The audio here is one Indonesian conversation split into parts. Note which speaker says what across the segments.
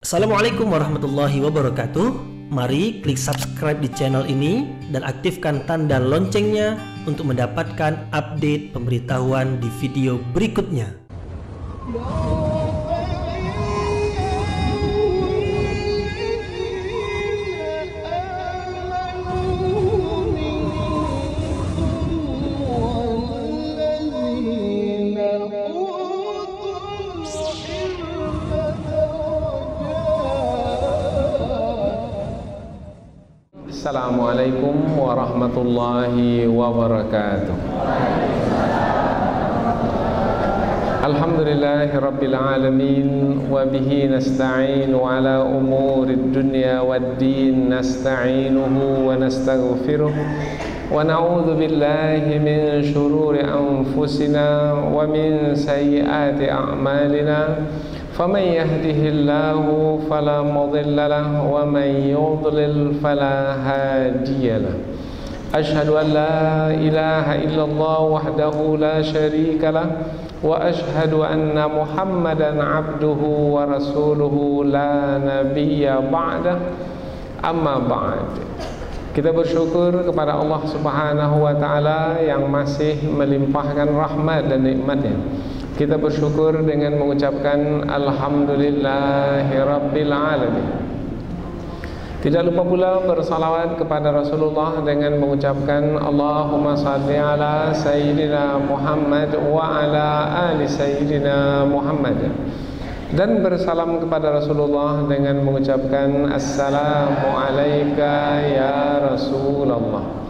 Speaker 1: Assalamualaikum warahmatullahi wabarakatuh. Mari klik subscribe di channel ini dan aktifkan tanda loncengnya untuk mendapatkan update pemberitahuan di video berikutnya.
Speaker 2: Assalamualaikum warahmatullahi wabarakatuh. Alhamdulillahi rabbil alamin wa bihi nasta'inu ala umurid dunya waddin, nasta'inuhu wa nastaghfiruh wa na'udzu billahi min shururi anfusina wa min sayyiati a'malina. فمن يهده الله فلا مضل له ومن يضلل فلا هادي له أشهد أن لا إله إلا الله وحده لا شريك له وأشهد أن محمدا عبده ورسوله لا نبي بعده أما بعد. Kita bersyukur kepada Allah Subhanahu wa taala yang masih melimpahkan rahmat dan nikmat-Nya. Kita bersyukur dengan mengucapkan Alhamdulillahi Rabbil Alamin. Tidak lupa pula bersalawat kepada Rasulullah dengan mengucapkan Allahumma salli ala Sayyidina Muhammad wa ala ali Sayyidina Muhammad. Dan bersalam kepada Rasulullah dengan mengucapkan Assalamu alayka ya Rasulullah.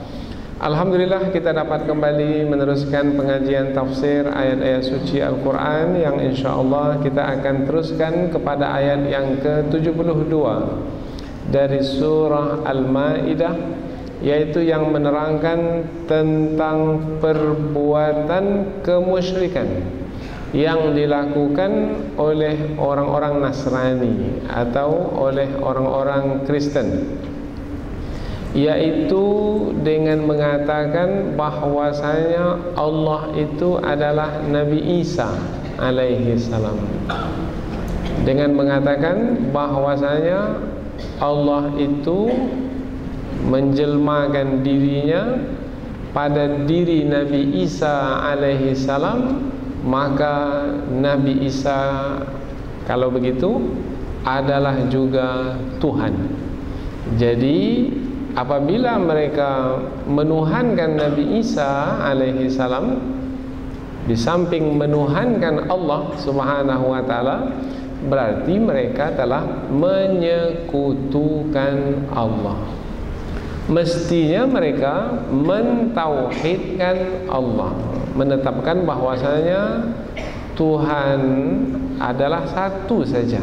Speaker 2: Alhamdulillah kita dapat kembali meneruskan pengajian tafsir ayat-ayat suci Al-Quran yang insyaAllah kita akan teruskan kepada ayat yang ke-72 dari surah Al-Ma'idah, yaitu yang menerangkan tentang perbuatan kemusyrikan yang dilakukan oleh orang-orang Nasrani atau oleh orang-orang Kristen, yaitu dengan mengatakan bahwasanya Allah itu adalah Nabi Isa alaihi salam, dengan mengatakan bahwasanya Allah itu menjelmakan dirinya pada diri Nabi Isa alaihi salam, maka Nabi Isa kalau begitu adalah juga Tuhan. Jadi apabila mereka menuhankan Nabi Isa alaihi salam, di samping menuhankan Allah Subhanahu wa taala, berarti mereka telah menyekutukan Allah. Mestinya mereka mentauhidkan Allah, menetapkan bahwasanya Tuhan adalah satu saja,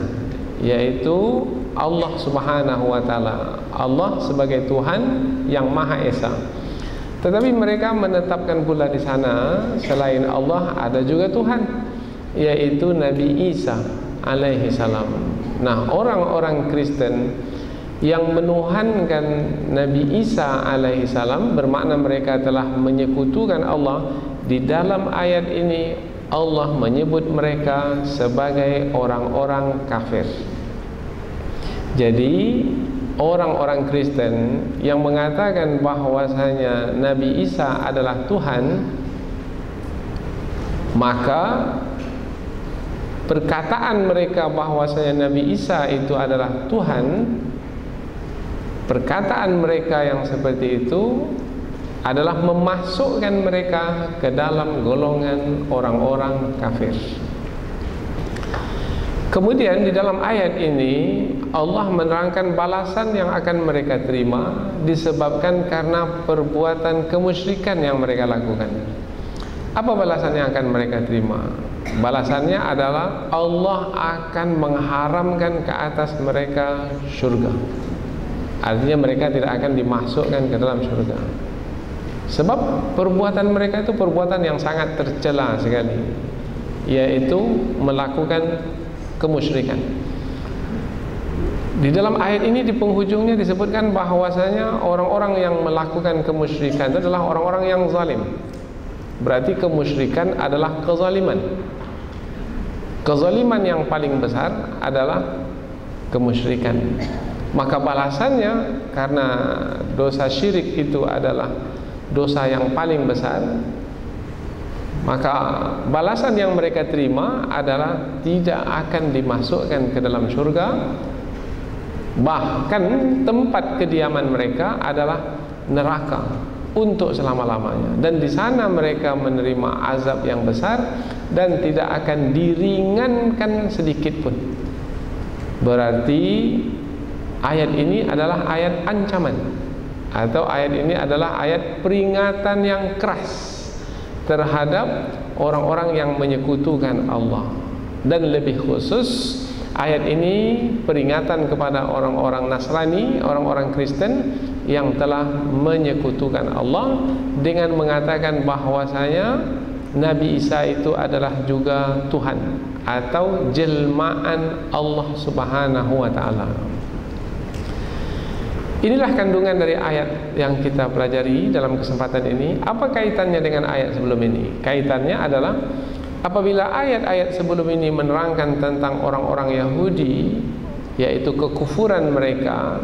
Speaker 2: yaitu Allah Subhanahu wa taala, Allah sebagai Tuhan yang Maha Esa. Tetapi mereka menetapkan pula di sana selain Allah ada juga Tuhan, yaitu Nabi Isa alaihi salam. Nah, orang-orang Kristen yang menuhankan Nabi Isa alaihi salam bermakna mereka telah menyekutukan Allah. Di dalam ayat ini Allah menyebut mereka sebagai orang-orang kafir. Jadi orang-orang Kristen yang mengatakan bahwasanya Nabi Isa adalah Tuhan, maka perkataan mereka bahwasanya Nabi Isa itu adalah Tuhan, perkataan mereka yang seperti itu adalah memasukkan mereka ke dalam golongan orang-orang kafir. Kemudian di dalam ayat ini Allah menerangkan balasan yang akan mereka terima disebabkan karena perbuatan kemusyrikan yang mereka lakukan. Apa balasan yang akan mereka terima? Balasannya adalah Allah akan mengharamkan ke atas mereka surga. Artinya mereka tidak akan dimasukkan ke dalam surga. Sebab perbuatan mereka itu perbuatan yang sangat tercela sekali, yaitu melakukan kemusyrikan. Di dalam ayat ini di penghujungnya disebutkan bahwasanya orang-orang yang melakukan kemusyrikan itu adalah orang-orang yang zalim. Berarti kemusyrikan adalah kezaliman. Kezaliman yang paling besar adalah kemusyrikan. Maka balasannya, karena dosa syirik itu adalah dosa yang paling besar, maka balasan yang mereka terima adalah tidak akan dimasukkan ke dalam surga. Bahkan tempat kediaman mereka adalah neraka untuk selama-lamanya, dan di sana mereka menerima azab yang besar dan tidak akan diringankan sedikit pun. Berarti ayat ini adalah ayat ancaman, atau ayat ini adalah ayat peringatan yang keras terhadap orang-orang yang menyekutukan Allah. Dan lebih khusus, ayat ini peringatan kepada orang-orang Nasrani, orang-orang Kristen yang telah menyekutukan Allah dengan mengatakan bahwasanya Nabi Isa itu adalah juga Tuhan atau jelmaan Allah Subhanahu wa taala. Inilah kandungan dari ayat yang kita pelajari dalam kesempatan ini. Apa kaitannya dengan ayat sebelum ini? Kaitannya adalah apabila ayat-ayat sebelum ini menerangkan tentang orang-orang Yahudi, yaitu kekufuran mereka,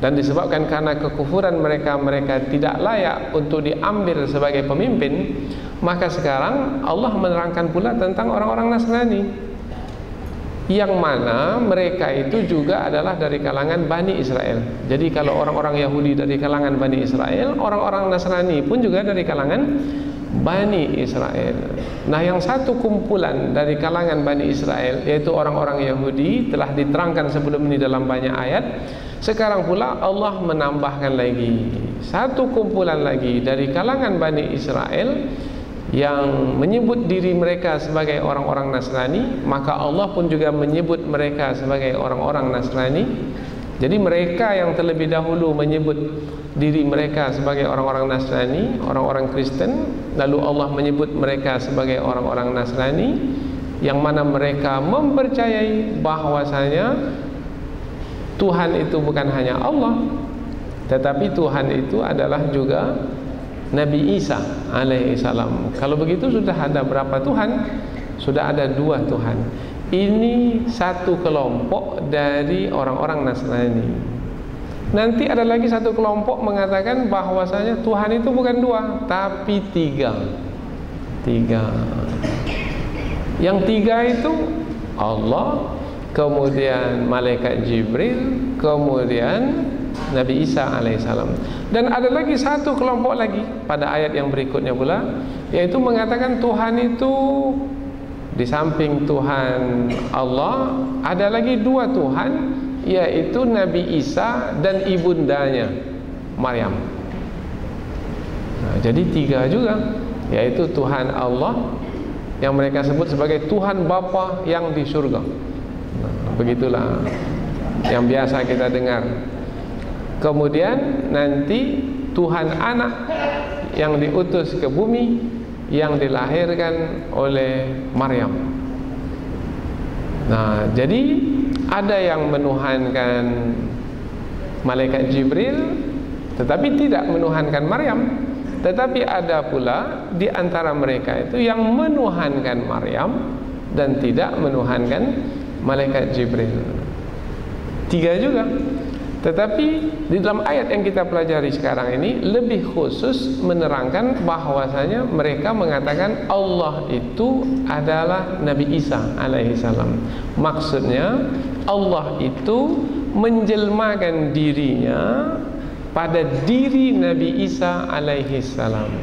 Speaker 2: dan disebabkan karena kekufuran mereka, mereka tidak layak untuk diambil sebagai pemimpin, maka sekarang Allah menerangkan pula tentang orang-orang Nasrani, yang mana mereka itu juga adalah dari kalangan Bani Israel. Jadi kalau orang-orang Yahudi dari kalangan Bani Israel, orang-orang Nasrani pun juga dari kalangan Bani Israel. Nah, yang satu kumpulan dari kalangan Bani Israel, yaitu orang-orang Yahudi, telah diterangkan sebelum ini dalam banyak ayat. Sekarang pula Allah menambahkan lagi satu kumpulan lagi dari kalangan Bani Israel yang menyebut diri mereka sebagai orang-orang Nasrani, maka Allah pun juga menyebut mereka sebagai orang-orang Nasrani. Jadi mereka yang terlebih dahulu menyebut diri mereka sebagai orang-orang Nasrani, orang-orang Kristen, lalu Allah menyebut mereka sebagai orang-orang Nasrani, yang mana mereka mempercayai bahwasanya Tuhan itu bukan hanya Allah, tetapi Tuhan itu adalah juga Nabi Isa alaihissalam. Kalau begitu sudah ada berapa Tuhan? Sudah ada 2 Tuhan. Ini satu kelompok dari orang-orang Nasrani. Nanti ada lagi satu kelompok mengatakan bahwasanya Tuhan itu bukan 2, tapi 3. Yang 3 itu Allah, kemudian malaikat Jibril, kemudian Nabi Isa alaihissalam. Dan ada lagi satu kelompok lagi pada ayat yang berikutnya pula, yaitu mengatakan Tuhan itu di samping Tuhan Allah ada lagi 2 Tuhan, yaitu Nabi Isa dan ibundanya Maryam. Nah, jadi 3 juga, yaitu Tuhan Allah yang mereka sebut sebagai Tuhan Bapa yang di surga. Nah, begitulah yang biasa kita dengar. Kemudian nanti Tuhan Anak yang diutus ke bumi, yang dilahirkan oleh Maryam. Nah, jadi ada yang menuhankan malaikat Jibril tetapi tidak menuhankan Maryam. Tetapi ada pula di antara mereka itu yang menuhankan Maryam dan tidak menuhankan malaikat Jibril. 3 juga. Tetapi di dalam ayat yang kita pelajari sekarang ini lebih khusus menerangkan bahwasanya mereka mengatakan Allah itu adalah Nabi Isa alaihissalam. Maksudnya Allah itu menjelmakan dirinya pada diri Nabi Isa alaihissalam.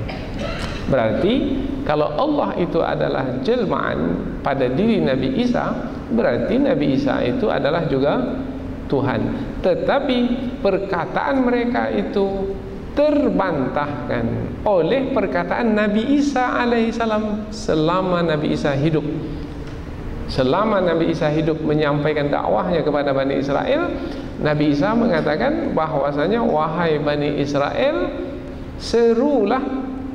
Speaker 2: Berarti kalau Allah itu adalah jelmaan pada diri Nabi Isa, berarti Nabi Isa itu adalah juga Tuhan. Tetapi perkataan mereka itu terbantahkan oleh perkataan Nabi Isa alaihissalam selama Nabi Isa hidup. Selama Nabi Isa hidup menyampaikan dakwahnya kepada Bani Israel, Nabi Isa mengatakan bahwasanya wahai Bani Israel, serulah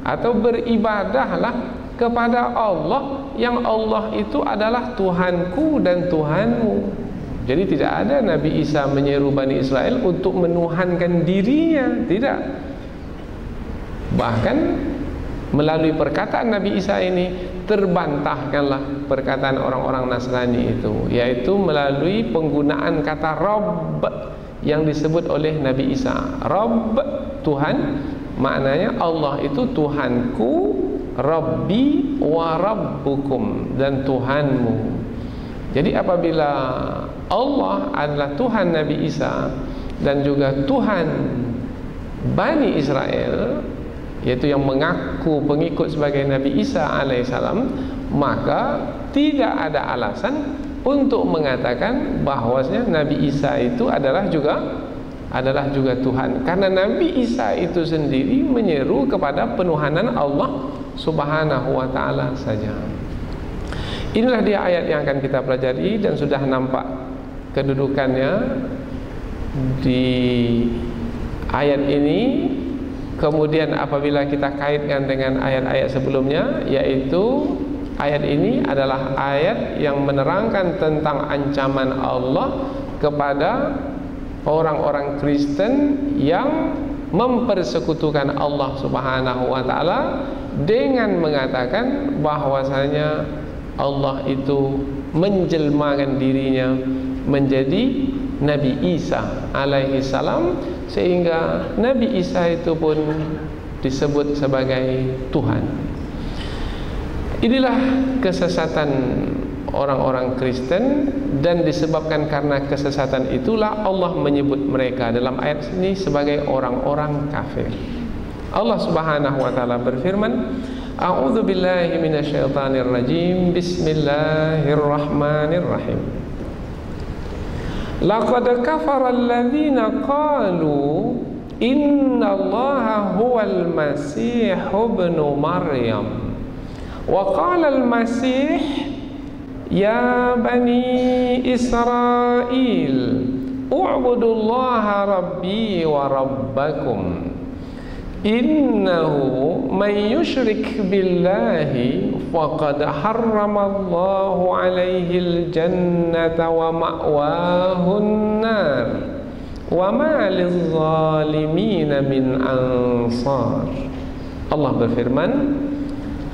Speaker 2: atau beribadahlah kepada Allah, yang Allah itu adalah Tuhanku dan Tuhanmu. Jadi tidak ada Nabi Isa menyeru Bani Israel untuk menuhankan dirinya, tidak. Bahkan melalui perkataan Nabi Isa ini terbantahkanlah perkataan orang-orang Nasrani itu, yaitu melalui penggunaan kata Rabb yang disebut oleh Nabi Isa. Rabb, Tuhan, maknanya Allah itu Tuhanku, Rabbi wa Rabbukum, dan Tuhanmu. Jadi apabila Allah adalah Tuhan Nabi Isa dan juga Tuhan Bani Israel, yaitu yang mengaku pengikut sebagai Nabi Isa alaihissalam, maka tidak ada alasan untuk mengatakan bahwasanya Nabi Isa itu adalah juga Tuhan, karena Nabi Isa itu sendiri menyeru kepada penuhanan Allah Subhanahu wa ta'ala saja. Inilah dia ayat yang akan kita pelajari, dan sudah nampak kedudukannya di ayat ini. Kemudian apabila kita kaitkan dengan ayat-ayat sebelumnya, yaitu ayat ini adalah ayat yang menerangkan tentang ancaman Allah kepada orang-orang Kristen yang mempersekutukan Allah Subhanahu wa ta'ala dengan mengatakan bahwasanya Allah itu menjelmakan dirinya menjadi Nabi Isa alaihi salam, sehingga Nabi Isa itu pun disebut sebagai Tuhan. Inilah kesesatan orang-orang Kristen, dan disebabkan karena kesesatan itulah Allah menyebut mereka dalam ayat ini sebagai orang-orang kafir. Allah Subhanahu wa taala berfirman, A'udzu billahi minasyaitonir rajim. Bismillahirrahmanirrahim. Laqad kafara alladhina qalu innallaha huwal masih ibnu Maryam wa qala al-masih ya bani Israil u'budullaha rabbi wa rabbakum innahu man yushrik billahi faqad harramallahu alaihi al-jannata wa ma'wahun nar wa ma lizzalimin min ansar. Allah berfirman,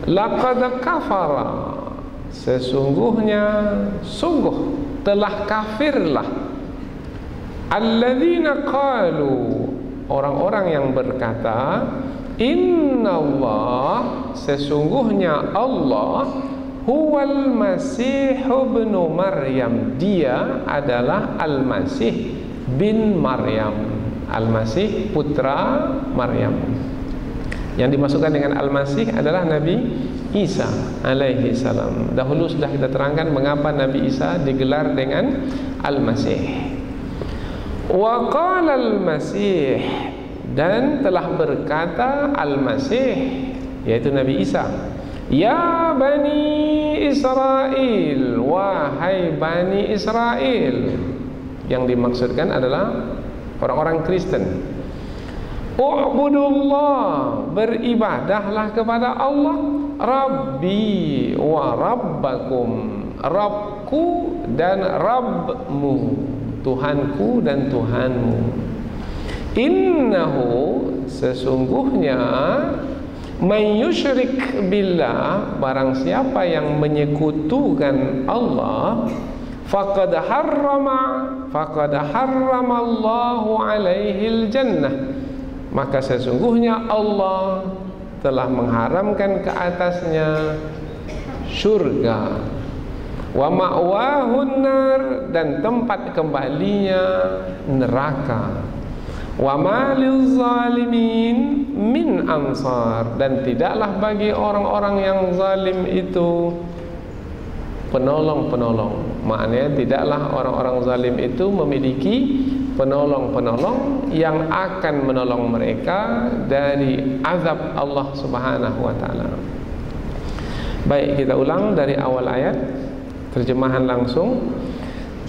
Speaker 2: laqad kafara, sungguh telah kafirlah, alladzina qalu, orang-orang yang berkata, innallah, sesungguhnya Allah, huwal masih ibnu Maryam, dia adalah Al-Masih bin Maryam, Al-Masih putra Maryam. Yang dimasukkan dengan Al-Masih adalah Nabi Isa alaihi salam. Dahulu sudah kita terangkan mengapa Nabi Isa digelar dengan Al-Masih. Wa qala al-Masih, dan telah berkata Al-Masih, yaitu Nabi Isa, ya Bani Israel, wahai Bani Israel. Yang dimaksudkan adalah orang-orang Kristen. U'budullah, beribadahlah kepada Allah, Rabbi wa Rabbakum, Rabbku dan Rabbmu, Tuhanku dan Tuhanmu. Innahu, sesungguhnya, may yusyrik billah, barang siapa yang menyekutukan Allah, faqad harramallahu alaihil jannah, maka sesungguhnya Allah telah mengharamkan ke atasnya surga, wa ma'wahun nar, dan tempat kembalinya neraka, wa ma lizzalimin min ansar, dan tidaklah bagi orang-orang yang zalim itu penolong-penolong. Maknanya tidaklah orang-orang zalim itu memiliki penolong-penolong yang akan menolong mereka dari azab Allah Subhanahu wa ta'ala. Baik, kita ulang dari awal ayat, terjemahan langsung.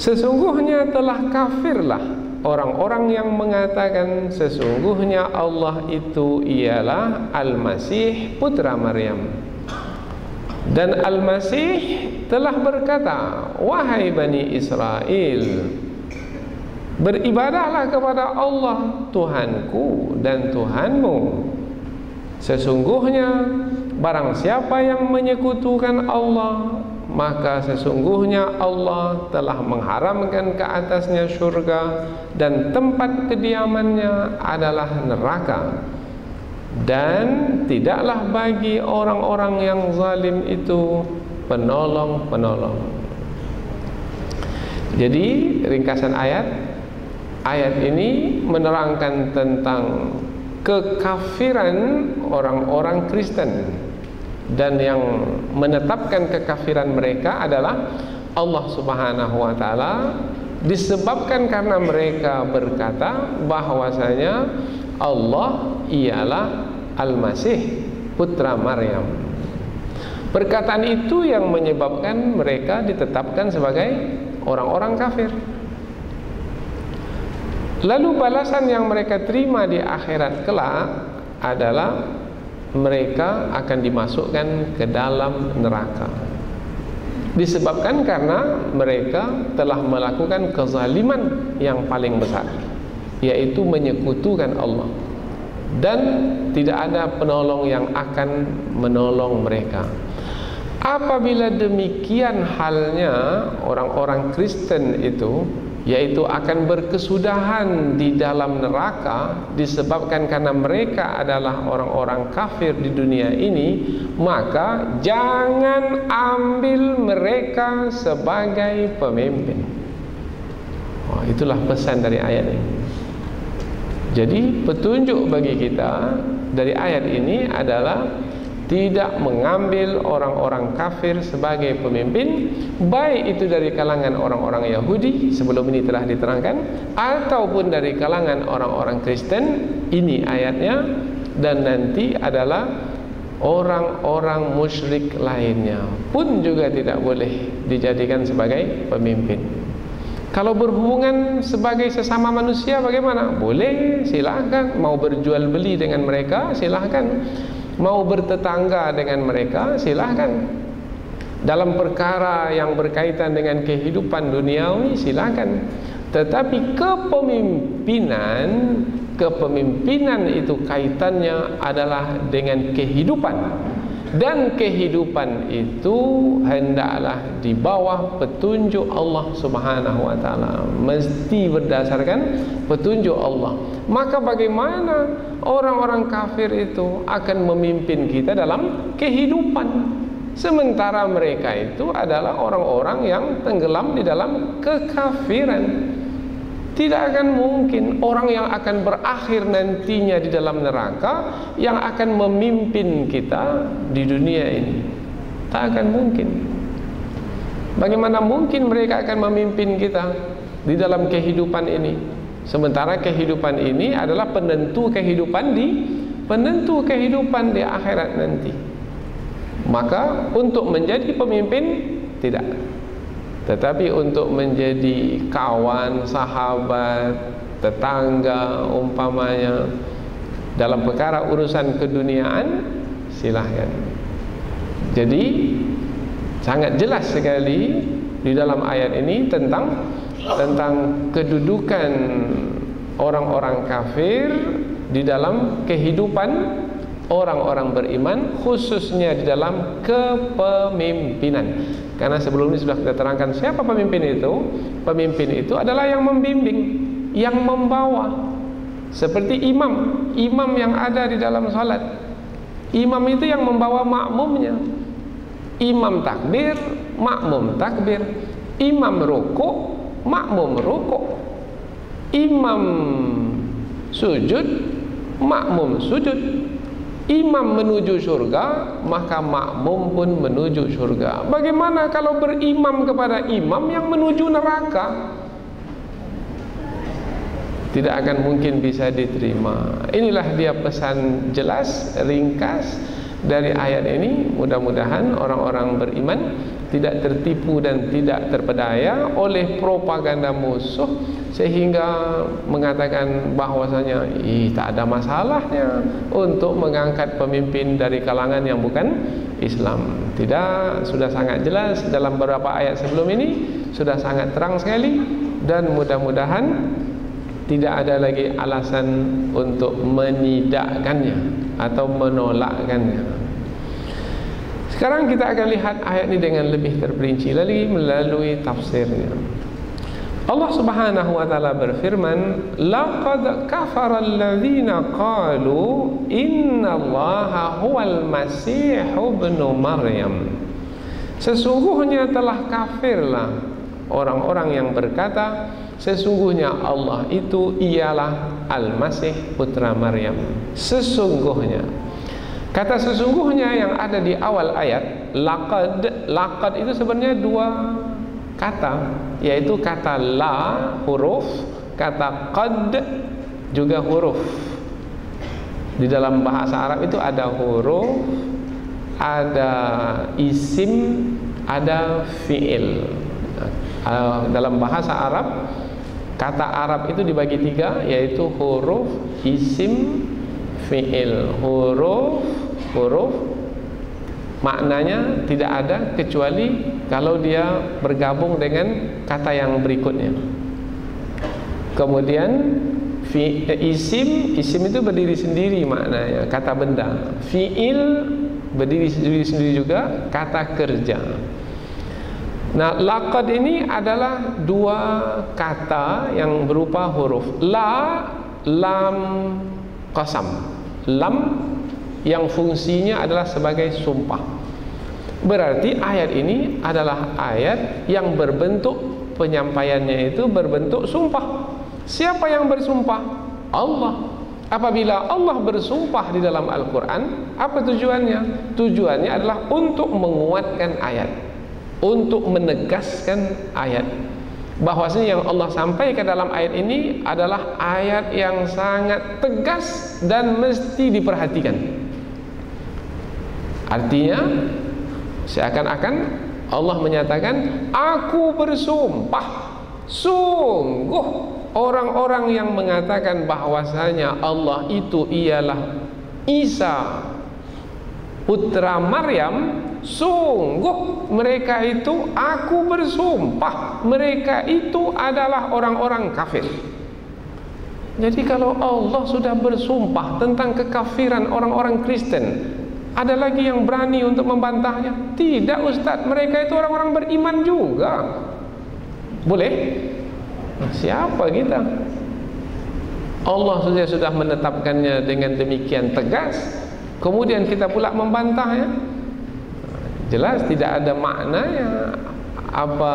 Speaker 2: Sesungguhnya telah kafirlah orang-orang yang mengatakan sesungguhnya Allah itu ialah Al-Masih putra Maryam. Dan Al-Masih telah berkata, wahai Bani Israel, beribadahlah kepada Allah Tuhanku dan Tuhanmu. Sesungguhnya barang siapa yang menyekutukan Allah, maka sesungguhnya Allah telah mengharamkan ke atasnya surga dan tempat kediamannya adalah neraka. Dan tidaklah bagi orang-orang yang zalim itu penolong-penolong. Jadi ringkasan ayat ini menerangkan tentang kekafiran orang-orang Kristen, dan yang menetapkan kekafiran mereka adalah Allah Subhanahu wa taala, disebabkan karena mereka berkata bahwasanya Allah ialah Al-Masih putra Maryam. Perkataan itu yang menyebabkan mereka ditetapkan sebagai orang-orang kafir. Lalu balasan yang mereka terima di akhirat kelak adalah mereka akan dimasukkan ke dalam neraka, disebabkan karena mereka telah melakukan kezaliman yang paling besar, yaitu menyekutukan Allah, dan tidak ada penolong yang akan menolong mereka. Apabila demikian halnya, orang-orang Kristen itu yaitu akan berkesudahan di dalam neraka disebabkan karena mereka adalah orang-orang kafir di dunia ini, maka jangan ambil mereka sebagai pemimpin. Itulah pesan dari ayat ini. Jadi petunjuk bagi kita dari ayat ini adalah tidak mengambil orang-orang kafir sebagai pemimpin, baik itu dari kalangan orang-orang Yahudi, sebelum ini telah diterangkan, ataupun dari kalangan orang-orang Kristen, ini ayatnya, dan nanti adalah orang-orang musyrik lainnya pun juga tidak boleh dijadikan sebagai pemimpin. Kalau berhubungan sebagai sesama manusia bagaimana? Boleh, silahkan. Mau berjual beli dengan mereka, silahkan. Mau bertetangga dengan mereka, silahkan. Dalam perkara yang berkaitan dengan kehidupan duniawi, silahkan. Tetapi kepemimpinan itu kaitannya adalah dengan kehidupan, dan kehidupan itu hendaklah di bawah petunjuk Allah Subhanahu wa taala, mesti berdasarkan petunjuk Allah. Maka bagaimana orang-orang kafir itu akan memimpin kita dalam kehidupan, sementara mereka itu adalah orang-orang yang tenggelam di dalam kekafiran? Tidak akan mungkin orang yang akan berakhir nantinya di dalam neraka yang akan memimpin kita di dunia ini. Tak akan mungkin. Bagaimana mungkin mereka akan memimpin kita di dalam kehidupan ini, sementara kehidupan ini adalah penentu kehidupan di akhirat nanti. Maka untuk menjadi pemimpin tidak, tetapi untuk menjadi kawan, sahabat, tetangga umpamanya dalam perkara urusan keduniaan, silahkan. Jadi sangat jelas sekali di dalam ayat ini tentang kedudukan orang-orang kafir di dalam kehidupan orang-orang beriman, khususnya di dalam kepemimpinan. Karena sebelum ini sudah kita terangkan siapa pemimpin itu. Pemimpin itu adalah yang membimbing, yang membawa. Seperti imam yang ada di dalam salat. Imam itu yang membawa makmumnya. Imam takbir, makmum takbir. Imam rukuk, makmum rukuk. Imam sujud, makmum sujud. Imam menuju surga, maka makmum pun menuju surga. Bagaimana kalau berimam kepada imam yang menuju neraka? Tidak akan mungkin bisa diterima. Inilah dia pesan jelas, ringkas dari ayat ini. Mudah-mudahan orang-orang beriman tidak tertipu dan tidak terpedaya oleh propaganda musuh, sehingga mengatakan bahwasanya tak ada masalahnya untuk mengangkat pemimpin dari kalangan yang bukan Islam. Tidak, sudah sangat jelas dalam beberapa ayat sebelum ini, sudah sangat terang sekali, dan mudah-mudahan tidak ada lagi alasan untuk menidakkannya atau menolakkannya. Sekarang kita akan lihat ayat ini dengan lebih terperinci lagi melalui tafsirnya. Allah Subhanahu wa taala berfirman, "Laqad kafara alladziina qalu innallaha huwal masih ibnu Maryam." Sesungguhnya telah kafirlah orang-orang yang berkata, sesungguhnya Allah itu ialah Al-Masih putra Maryam. Sesungguhnya. Kata sesungguhnya yang ada di awal ayat, laqad itu sebenarnya dua kata, yaitu kata la huruf, kata qad juga huruf. Di dalam bahasa Arab itu ada huruf, ada isim, ada fi'il. Dalam bahasa Arab, kata Arab itu dibagi tiga, yaitu huruf, isim, fi'il. Huruf maknanya tidak ada kecuali kalau dia bergabung dengan kata yang berikutnya. Kemudian isim itu berdiri sendiri maknanya, kata benda. Fi'il berdiri sendiri juga, kata kerja. Nah, laqad ini adalah dua kata yang berupa huruf. Lam, qasam. Lam yang fungsinya adalah sebagai sumpah. Berarti ayat ini adalah ayat yang berbentuk penyampaiannya itu berbentuk sumpah. Siapa yang bersumpah? Allah. Apabila Allah bersumpah di dalam Al-Quran, apa tujuannya? Tujuannya adalah untuk menguatkan ayat, untuk menegaskan ayat, bahwasanya yang Allah sampaikan dalam ayat ini adalah ayat yang sangat tegas dan mesti diperhatikan. Artinya seakan-akan Allah menyatakan, aku bersumpah, sungguh orang-orang yang mengatakan bahwasanya Allah itu ialah Isa putra Maryam, sungguh mereka itu, aku bersumpah, mereka itu adalah orang-orang kafir. Jadi kalau Allah sudah bersumpah tentang kekafiran orang-orang Kristen, ada lagi yang berani untuk membantahnya? Tidak, Ustaz, mereka itu orang-orang beriman juga. Boleh? Siapa kita? Allah sudah menetapkannya dengan demikian tegas, kemudian kita pula membantahnya. Jelas tidak ada maknanya apa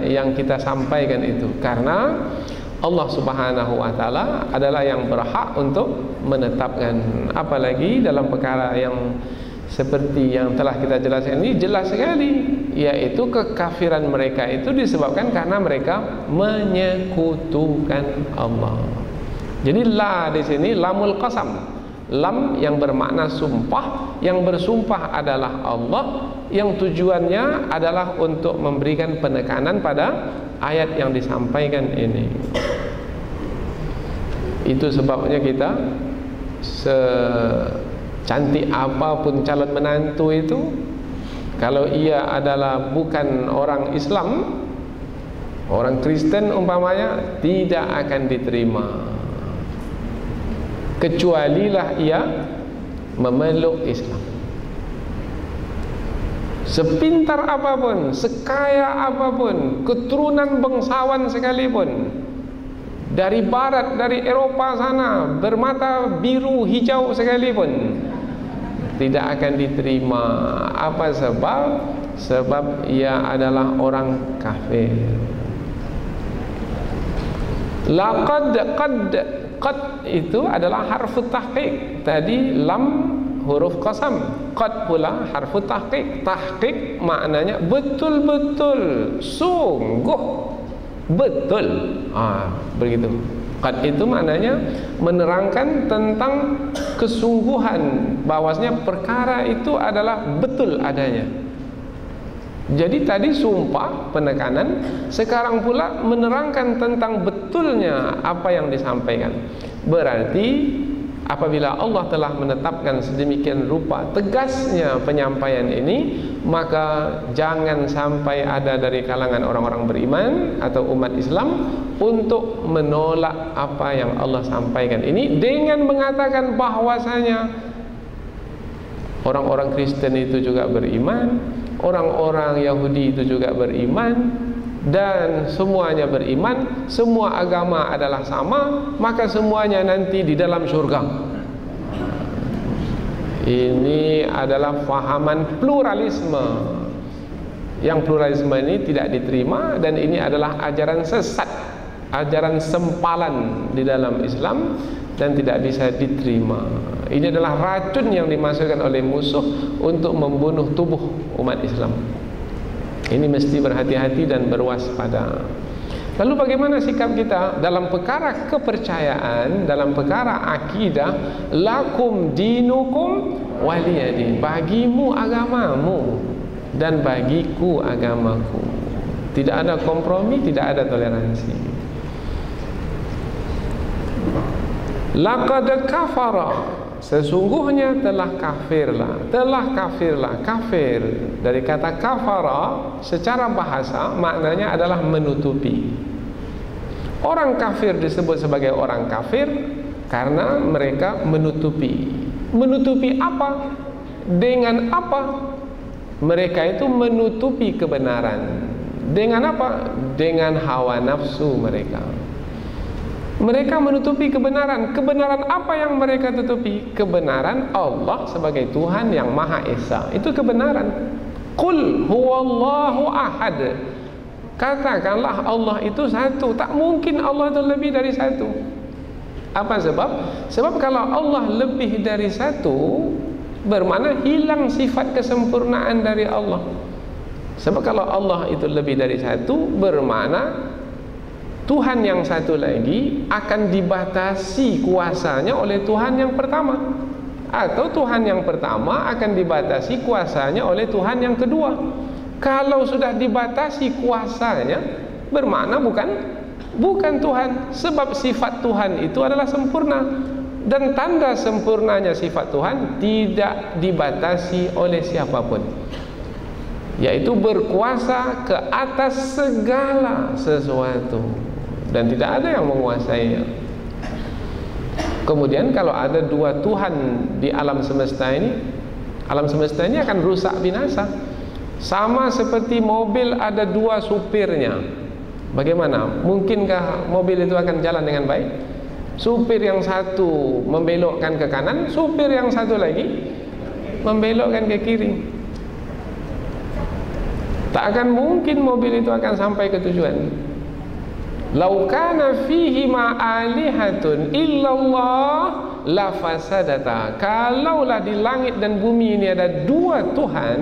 Speaker 2: yang kita sampaikan itu, karena Allah Subhanahu wa taala adalah yang berhak untuk menetapkan. Apalagi dalam perkara yang seperti yang telah kita jelaskan ini, jelas sekali, yaitu kekafiran mereka itu disebabkan karena mereka menyekutukan Allah. Jadi la di sini lamul qasam, lam yang bermakna sumpah, yang bersumpah adalah Allah, yang tujuannya adalah untuk memberikan penekanan pada ayat yang disampaikan ini. Itu sebabnya kita secantik apapun calon menantu itu, kalau ia adalah bukan orang Islam, orang Kristen umpamanya, tidak akan diterima, kecualilah ia memeluk Islam. Sepintar apapun, sekaya apapun, keturunan bangsawan sekalipun, dari barat, dari Eropa sana, bermata biru hijau sekalipun, tidak akan diterima. Apa sebab? Sebab ia adalah orang kafir. Laqad, qad itu adalah harfu tahqiq. Tadi lam huruf qasam, qad pula harfu tahqiq. Tahqiq maknanya betul-betul, sungguh, betul. Begitu. Qad itu maknanya menerangkan tentang kesungguhan, bahwasanya perkara itu adalah betul adanya. Jadi tadi sumpah, penekanan, sekarang pula menerangkan tentang betulnya apa yang disampaikan. Berarti apabila Allah telah menetapkan sedemikian rupa tegasnya penyampaian ini, maka jangan sampai ada dari kalangan orang-orang beriman atau umat Islam untuk menolak apa yang Allah sampaikan ini dengan mengatakan bahwasanya Orang-orang Kristen itu juga beriman, orang-orang Yahudi itu juga beriman, dan semuanya beriman, semua agama adalah sama, maka semuanya nanti di dalam surga. Ini adalah fahaman pluralisme. Yang pluralisme ini tidak diterima, dan ini adalah ajaran sesat, ajaran sempalan di dalam Islam, dan tidak bisa diterima. Ini adalah racun yang dimasukkan oleh musuh untuk membunuh tubuh umat Islam. Ini mesti berhati-hati dan berwaspada. Lalu bagaimana sikap kita dalam perkara kepercayaan, dalam perkara akidah? Lakum dinukum waliyadin. Bagimu agamamu dan bagiku agamaku. Tidak ada kompromi, tidak ada toleransi. Laqad kafara, sesungguhnya telah kafirlah. Kafir dari kata kafara secara bahasa maknanya adalah menutupi. Orang kafir disebut sebagai orang kafir karena mereka menutupi. Menutupi apa? Dengan apa? Mereka itu menutupi kebenaran. Dengan apa? Dengan hawa nafsu mereka. Mereka menutupi kebenaran. Kebenaran apa yang mereka tutupi? Kebenaran Allah sebagai Tuhan yang Maha Esa. Itu kebenaran. Qul huwallahu ahad. Katakanlah Allah itu satu. Tak mungkin Allah itu lebih dari satu. Apa sebab? Sebab kalau Allah lebih dari satu, bermakna hilang sifat kesempurnaan dari Allah. Sebab kalau Allah itu lebih dari satu, bermakna Tuhan yang satu lagi akan dibatasi kuasanya oleh Tuhan yang pertama, atau Tuhan yang pertama akan dibatasi kuasanya oleh Tuhan yang kedua. Kalau sudah dibatasi kuasanya, bermakna bukan Tuhan. Sebab sifat Tuhan itu adalah sempurna, dan tanda sempurnanya sifat Tuhan tidak dibatasi oleh siapapun, yaitu berkuasa ke atas segala sesuatu, dan tidak ada yang menguasainya. Kemudian kalau ada dua Tuhan di alam semesta ini, alam semesta ini akan rusak binasa. Sama seperti mobil ada dua supirnya. Bagaimana? Mungkinkah mobil itu akan jalan dengan baik? Supir yang satu membelokkan ke kanan, supir yang satu lagi membelokkan ke kiri. Tak akan mungkin mobil itu akan sampai ke tujuan. Lau kana fihi ma alihatun illallah la fasadata. Kalaulah di langit dan bumi ini ada dua Tuhan,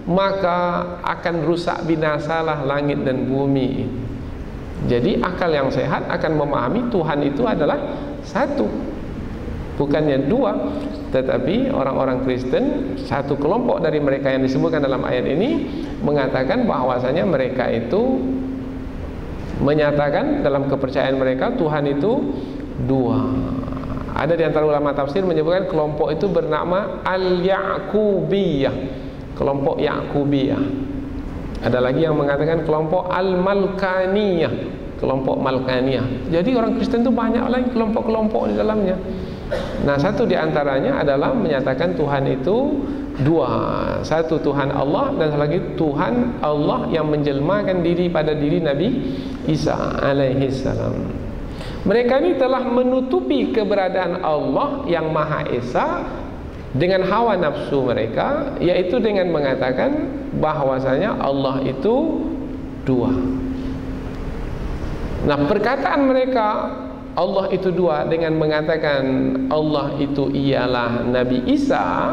Speaker 2: maka akan rusak binasalah langit dan bumi. Jadi akal yang sehat akan memahami Tuhan itu adalah satu, bukannya dua. Tetapi orang-orang Kristen, satu kelompok dari mereka yang disebutkan dalam ayat ini, mengatakan bahwasanya mereka itu menyatakan dalam kepercayaan mereka Tuhan itu dua. Ada di antara ulama tafsir menyebutkan kelompok itu bernama Al-Ya'qubiyah, kelompok Ya'qubiyah. Ada lagi yang mengatakan kelompok Al-Malkaniyah, kelompok Malkaniyah. Jadi orang Kristen itu banyak lagi kelompok-kelompok di dalamnya. Nah, satu di antaranya adalah menyatakan Tuhan itu dua. Satu Tuhan Allah, dan satu lagi Tuhan Allah yang menjelmakan diri pada diri Nabi Isa alaihi salam. Mereka ini telah menutupi keberadaan Allah yang Maha Esa dengan hawa nafsu mereka, yaitu dengan mengatakan bahwasanya Allah itu dua. Nah, perkataan mereka Allah itu dua dengan mengatakan Allah itu ialah Nabi Isa.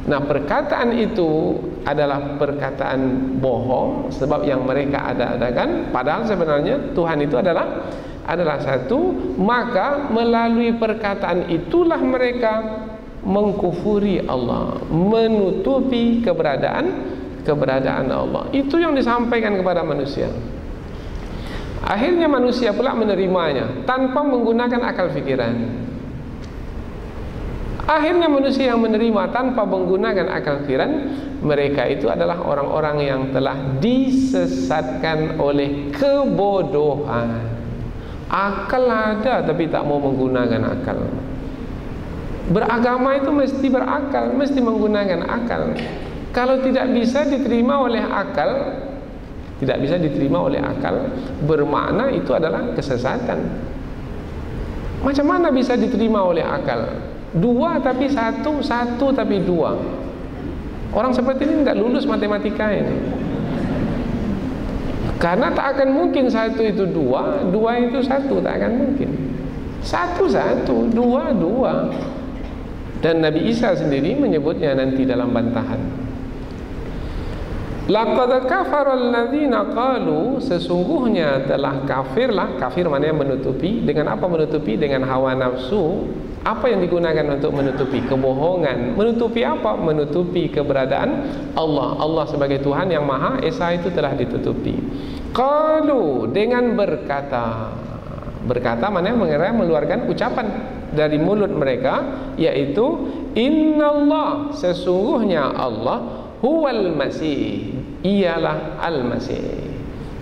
Speaker 2: Nah, perkataan itu adalah perkataan bohong, sebab yang mereka ada-adakan, padahal sebenarnya Tuhan itu adalah satu. Maka melalui perkataan itulah mereka mengkufuri Allah, menutupi keberadaan Allah. Itu yang disampaikan kepada manusia. Akhirnya manusia pula menerimanya tanpa menggunakan akal fikiran. Akhirnya manusia yang menerima tanpa menggunakan akal fikiran, mereka itu adalah orang-orang yang telah disesatkan oleh kebodohan. Akal ada tapi tak mau menggunakan akal. Beragama itu mesti berakal, mesti menggunakan akal. Kalau tidak bisa diterima oleh akal, tidak bisa diterima oleh akal, bermakna itu adalah kesesatan. Macam mana bisa diterima oleh akal? Dua tapi satu, satu tapi dua. Orang seperti ini tidak lulus matematika ini. Karena tak akan mungkin satu itu dua, dua itu satu, tak akan mungkin. Satu satu, dua dua. Dan Nabi Isa sendiri menyebutnya nanti dalam bantahan. Laqad kafara alladzina qalu, sesungguhnya telah kafirlah. Kafir maknanya menutupi. Dengan apa menutupi? Dengan hawa nafsu. Apa yang digunakan untuk menutupi? Kebohongan. Menutupi apa? Menutupi keberadaan Allah. Allah sebagai Tuhan yang Maha Esa itu telah ditutupi. Qalu, dengan berkata. Berkata maknanya mengeluarkan ucapan dari mulut mereka, yaitu innallah, sesungguhnya Allah huwal masih, ialah al-masih.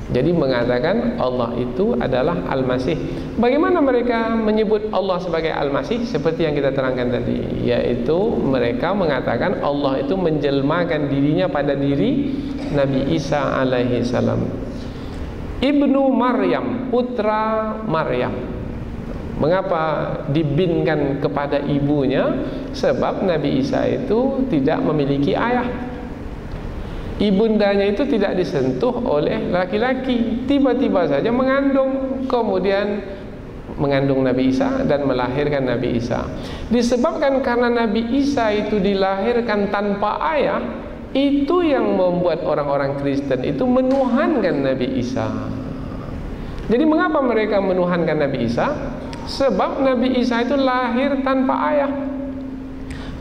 Speaker 2: Jadi mengatakan Allah itu adalah al-masih. Bagaimana mereka menyebut Allah sebagai al-masih? Seperti yang kita terangkan tadi, yaitu mereka mengatakan Allah itu menjelmakan dirinya pada diri Nabi Isa alaihi salam. Ibnu Maryam, putra Maryam. Mengapa dibinkan kepada ibunya? Sebab Nabi Isa itu tidak memiliki ayah. Ibundanya itu tidak disentuh oleh laki-laki. Tiba-tiba saja mengandung, kemudian mengandung Nabi Isa dan melahirkan Nabi Isa. Disebabkan karena Nabi Isa itu dilahirkan tanpa ayah, itu yang membuat orang-orang Kristen itu menuhankan Nabi Isa. Jadi mengapa mereka menuhankan Nabi Isa? Sebab Nabi Isa itu lahir tanpa ayah.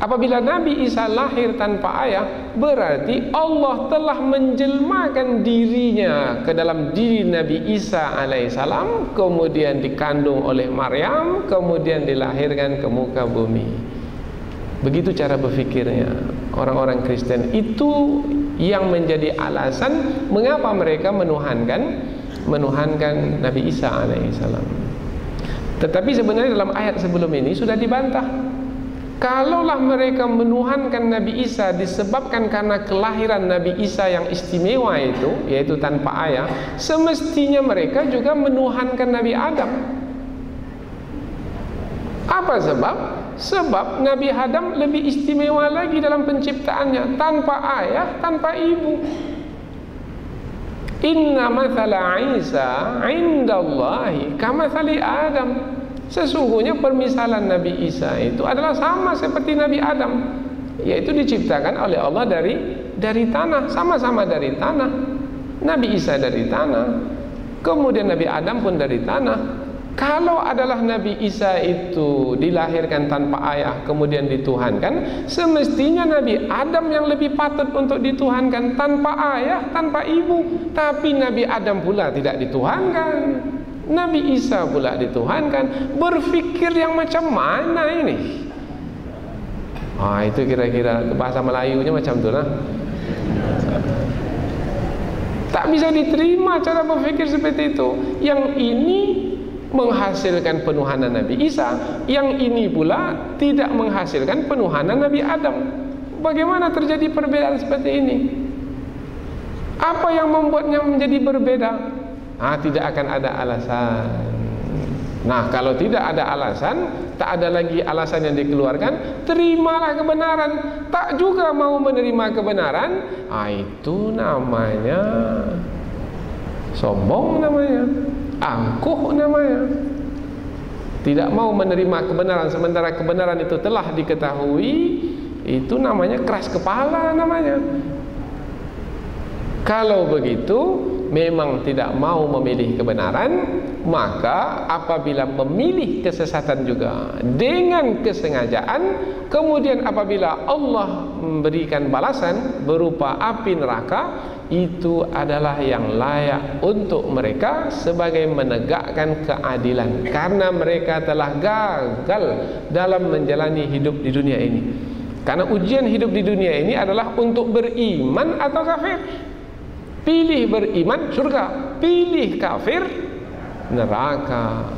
Speaker 2: Apabila Nabi Isa lahir tanpa ayah, berarti Allah telah menjelmakan dirinya ke dalam diri Nabi Isa alaihissalam, kemudian dikandung oleh Maryam, kemudian dilahirkan ke muka bumi. Begitu cara berfikirnya orang-orang Kristen. Itu yang menjadi alasan mengapa mereka menuhankan Nabi Isa alaihissalam. Tetapi sebenarnya dalam ayat sebelum ini sudah dibantah. Kalaulah mereka menuhankan Nabi Isa disebabkan karena kelahiran Nabi Isa yang istimewa itu, yaitu tanpa ayah, semestinya mereka juga menuhankan Nabi Adam. Apa sebab? Sebab Nabi Adam lebih istimewa lagi dalam penciptaannya, tanpa ayah, tanpa ibu. Inna mathala Isa indallahi kamathali Adam. Sesungguhnya permisalan Nabi Isa itu adalah sama seperti Nabi Adam, yaitu diciptakan oleh Allah dari tanah, sama-sama dari tanah. Nabi Isa dari tanah, kemudian Nabi Adam pun dari tanah. Kalau adalah Nabi Isa itu dilahirkan tanpa ayah kemudian dituhankan, semestinya Nabi Adam yang lebih patut untuk dituhankan, tanpa ayah, tanpa ibu. Tapi Nabi Adam pula tidak dituhankan, Nabi Isa pula dituhankan. Berfikir yang macam mana ini? Itu kira-kira bahasa Melayunya macam tu lah. Tak bisa diterima cara berfikir seperti itu. Yang ini menghasilkan penuhanan Nabi Isa, yang ini pula tidak menghasilkan penuhanan Nabi Adam. Bagaimana terjadi perbedaan seperti ini? Apa yang membuatnya menjadi berbeda? Tidak akan ada alasan. Nah, kalau tidak ada alasan, tak ada lagi alasan yang dikeluarkan, terimalah kebenaran. Tak juga mau menerima kebenaran, itu namanya sombong, namanya angkuh, namanya tidak mau menerima kebenaran sementara kebenaran itu telah diketahui. Itu namanya keras kepala, namanya. Kalau begitu memang tidak mau memilih kebenaran, maka apabila memilih kesesatan juga dengan kesengajaan, kemudian apabila Allah memberikan balasan berupa api neraka, itu adalah yang layak untuk mereka sebagai menegakkan keadilan, karena mereka telah gagal dalam menjalani hidup di dunia ini. Karena ujian hidup di dunia ini adalah untuk beriman atau kafir. Pilih beriman, surga. Pilih kafir, neraka.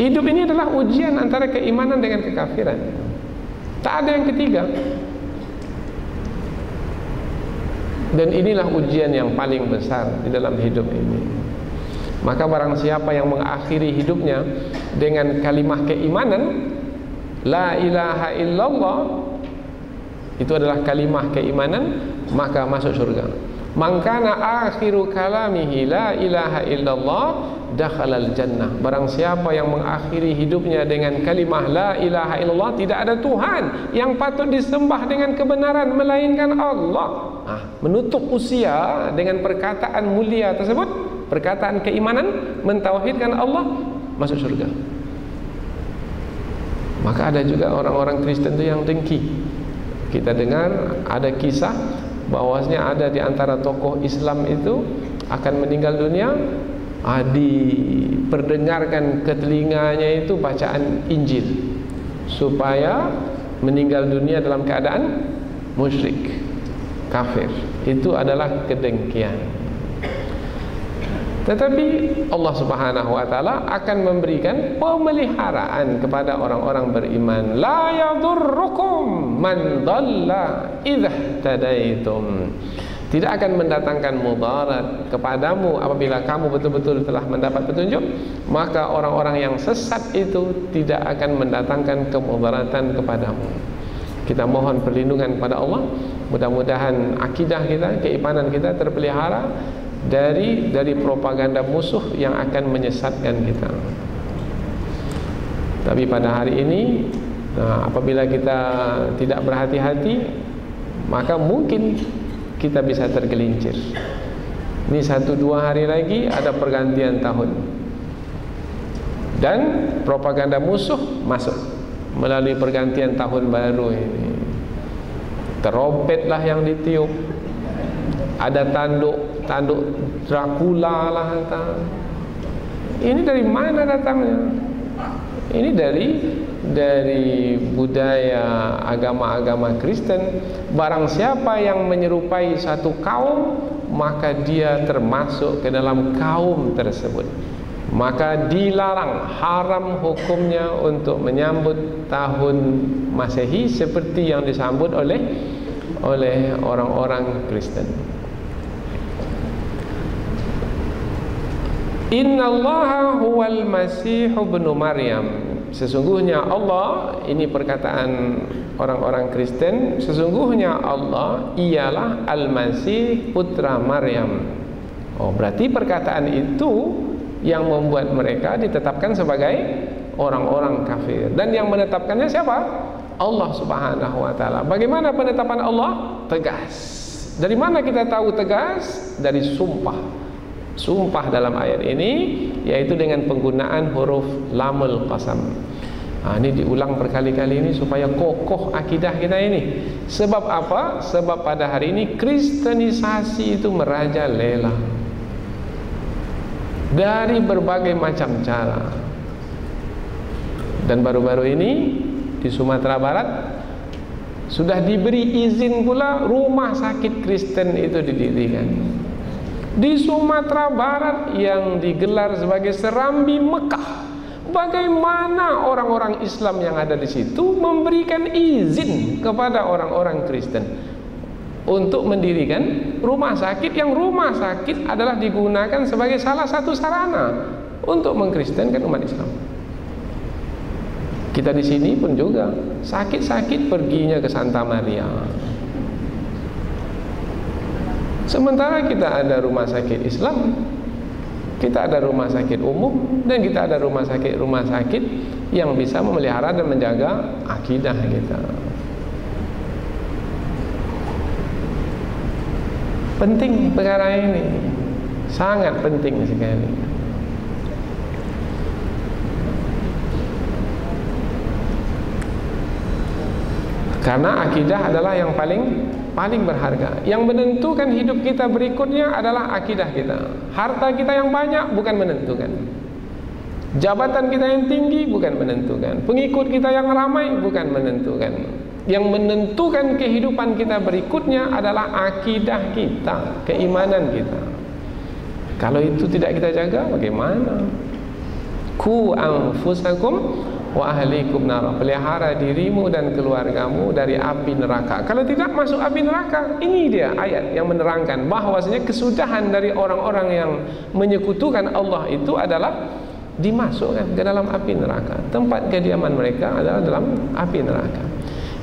Speaker 2: Hidup ini adalah ujian antara keimanan dengan kekafiran. Tak ada yang ketiga. Dan inilah ujian yang paling besar di dalam hidup ini. Maka barang siapa yang mengakhiri hidupnya dengan kalimah keimanan, la ilaha illallah, itu adalah kalimah keimanan, maka masuk surga. Man kana akhiru kalamihi la ilaha illallah dakhalal jannah. Barang siapa yang mengakhiri hidupnya dengan kalimah la ilaha illallah, tidak ada Tuhan yang patut disembah dengan kebenaran melainkan Allah. Menutup usia dengan perkataan mulia tersebut, perkataan keimanan, mentauhidkan Allah, masuk surga. Maka ada juga orang-orang Kristen itu yang dengki. Kita dengar ada kisah bahwasanya ada di antara tokoh Islam itu akan meninggal dunia, diperdengarkan ke telinganya itu bacaan Injil supaya meninggal dunia dalam keadaan musyrik, kafir. Itu adalah kedengkian. Tetapi Allah Subhanahu wa taala akan memberikan pemeliharaan kepada orang-orang beriman. La yadurrukum man dhalla idza tadaitum. Tidak akan mendatangkan mudarat kepadamu apabila kamu betul-betul telah mendapat petunjuk. Maka orang-orang yang sesat itu tidak akan mendatangkan kemudaratan kepadamu. Kita mohon perlindungan kepada Allah. Mudah-mudahan akidah kita, keimanan kita terpelihara dari propaganda musuh yang akan menyesatkan kita. Tapi pada hari ini, apabila kita tidak berhati-hati, maka mungkin kita bisa tergelincir. Ini 1-2 hari lagi ada pergantian tahun, dan propaganda musuh masuk melalui pergantian tahun baru ini. Terompetlah yang ditiup, ada tanduk Dracula lah. Ini dari mana datangnya? Ini dari budaya agama-agama Kristen. Barang siapa yang menyerupai satu kaum, maka dia termasuk ke dalam kaum tersebut. Maka dilarang, haram hukumnya untuk menyambut tahun Masehi seperti yang disambut oleh orang-orang Kristen. Innallaha huwal Masih ibnu Maryam. Sesungguhnya Allah, ini perkataan orang-orang Kristen, sesungguhnya Allah ialah Al-Masih putra Maryam. Berarti perkataan itu yang membuat mereka ditetapkan sebagai orang-orang kafir. Dan yang menetapkannya siapa? Allah Subhanahu wa taala. Bagaimana penetapan Allah? Tegas. Dari mana kita tahu tegas? Dari sumpah. Sumpah dalam ayat ini yaitu dengan penggunaan huruf lamul qasam. Ini diulang berkali-kali ini supaya kokoh akidah kita ini. Sebab apa? Sebab pada hari ini kristenisasi itu merajalela dari berbagai macam cara. Dan baru-baru ini di Sumatera Barat sudah diberi izin pula rumah sakit Kristen itu didirikan. Di Sumatera Barat yang digelar sebagai Serambi Mekah. Bagaimana orang-orang Islam yang ada di situ memberikan izin kepada orang-orang Kristen untuk mendirikan rumah sakit, yang rumah sakit adalah digunakan sebagai salah satu sarana untuk mengkristenkan umat Islam. Kita di sini pun juga sakit-sakit perginya ke Santa Maria. Sementara kita ada rumah sakit Islam, kita ada rumah sakit umum, dan kita ada rumah sakit yang bisa memelihara dan menjaga akidah kita. Penting perkara ini, sangat penting sekali. Karena akidah adalah yang paling berharga. Yang menentukan hidup kita berikutnya adalah akidah kita. Harta kita yang banyak bukan menentukan. Jabatan kita yang tinggi bukan menentukan. Pengikut kita yang ramai bukan menentukan. Yang menentukan kehidupan kita berikutnya adalah akidah kita, keimanan kita. Kalau itu tidak kita jaga, bagaimana? Ku anfusakum wa ahlikum nar. Pelihara dirimu dan keluargamu dari api neraka. Kalau tidak masuk api neraka, ini dia ayat yang menerangkan bahwasanya kesudahan dari orang-orang yang menyekutukan Allah itu adalah dimasukkan ke dalam api neraka. Tempat kediaman mereka adalah dalam api neraka.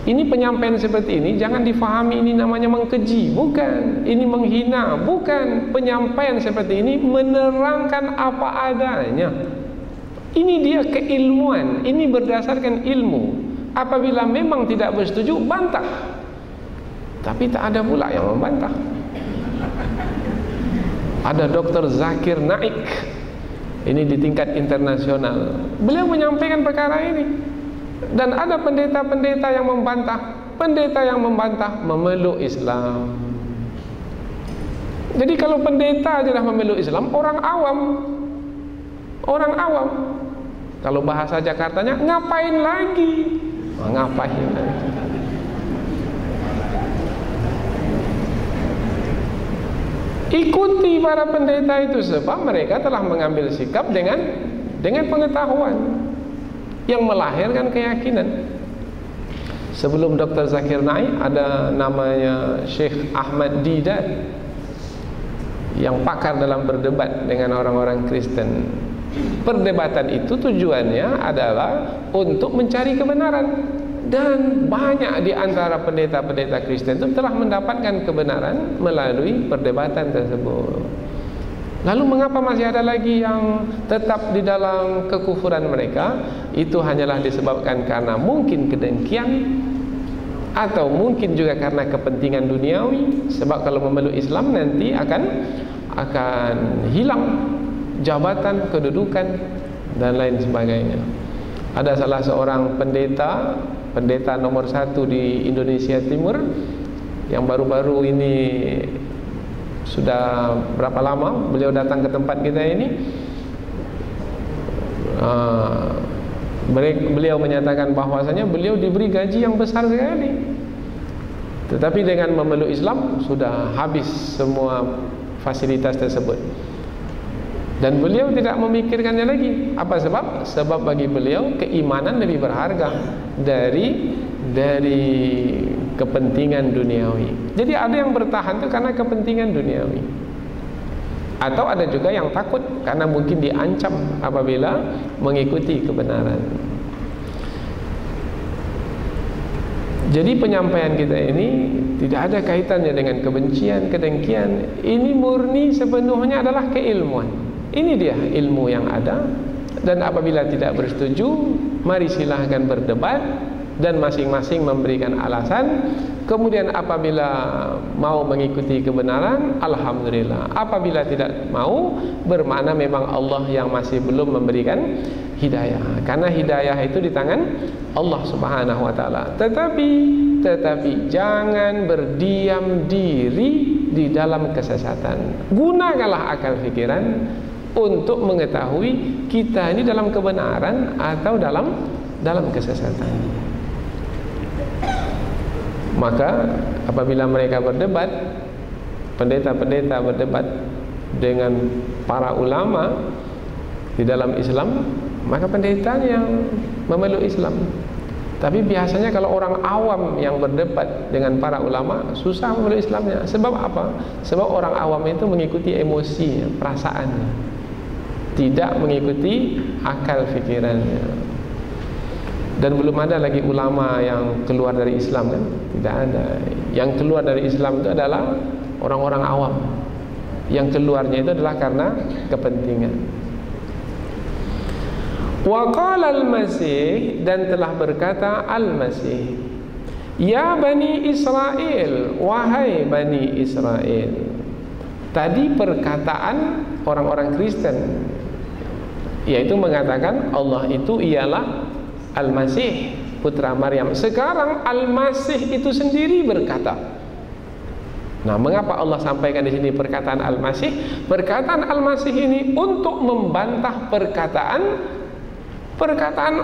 Speaker 2: Ini penyampaian seperti ini jangan difahami ini namanya mengkeji, bukan. Ini menghina, bukan. Penyampaian seperti ini menerangkan apa adanya. Ini dia keilmuan, ini berdasarkan ilmu. Apabila memang tidak bersetuju, bantah. Tapi tak ada pula yang membantah. Ada Dr. Zakir Naik, ini di tingkat internasional. Beliau menyampaikan perkara ini. Dan ada pendeta-pendeta yang membantah. Pendeta yang membantah memeluk Islam. Jadi kalau pendeta adalah memeluk Islam, orang awam, kalau bahasa Jakartanya, ngapain lagi? Ngapain lagi? Ikuti para pendeta itu, sebab mereka telah mengambil sikap dengan pengetahuan yang melahirkan keyakinan. Sebelum Dr. Zakir Naik, ada namanya Syekh Ahmad Didat yang pakar dalam berdebat dengan orang-orang Kristen. Perdebatan itu tujuannya adalah untuk mencari kebenaran, dan banyak di antara pendeta-pendeta Kristen itu telah mendapatkan kebenaran melalui perdebatan tersebut. Lalu mengapa masih ada lagi yang tetap di dalam kekufuran mereka? Itu hanyalah disebabkan karena mungkin kedengkian, atau mungkin juga karena kepentingan duniawi. Sebab kalau memeluk Islam nanti akan hilang jabatan, kedudukan, dan lain sebagainya. Ada salah seorang pendeta nomor 1 di Indonesia Timur yang baru-baru ini, sudah berapa lama beliau datang ke tempat kita ini, beliau menyatakan bahwasanya beliau diberi gaji yang besar sekali, tetapi dengan memeluk Islam sudah habis semua fasilitas tersebut. Dan beliau tidak memikirkannya lagi. Apa sebab? Sebab bagi beliau keimanan lebih berharga dari kepentingan duniawi. Jadi ada yang bertahan itu karena kepentingan duniawi. Atau ada juga yang takut karena mungkin diancam apabila mengikuti kebenaran. Jadi penyampaian kita ini tidak ada kaitannya dengan kebencian, kedengkian. Ini murni sepenuhnya adalah keilmuan. Ini dia ilmu yang ada. Dan apabila tidak bersetuju, mari silahkan berdebat dan masing-masing memberikan alasan. Kemudian apabila mau mengikuti kebenaran, alhamdulillah. Apabila tidak mau, bermakna memang Allah yang masih belum memberikan hidayah. Karena hidayah itu di tangan Allah Subhanahu wa taala. Tetapi jangan berdiam diri di dalam kesesatan. Gunakanlah akal fikiran untuk mengetahui kita ini dalam kebenaran atau dalam kesesatan. Maka apabila mereka berdebat, pendeta-pendeta berdebat dengan para ulama di dalam Islam, maka pendetanya yang memeluk Islam. Tapi biasanya kalau orang awam yang berdebat dengan para ulama, susah memeluk Islamnya. Sebab apa? Sebab orang awam itu mengikuti emosinya, perasaannya, tidak mengikuti akal fikirannya. Dan belum ada lagi ulama yang keluar dari Islam, kan? Tidak ada. Yang keluar dari Islam itu adalah orang-orang awam. Yang keluarnya itu adalah karena kepentingan. Wa qala al-Masih, dan telah berkata al-Masih, ya Bani Israel, wahai Bani Israel. Tadi perkataan orang-orang Kristen, yaitu mengatakan Allah itu ialah Al-Masih, putra Maryam. Sekarang Al-Masih itu sendiri berkata. Nah, mengapa Allah sampaikan di sini perkataan Al-Masih? Perkataan Al-Masih ini untuk membantah perkataan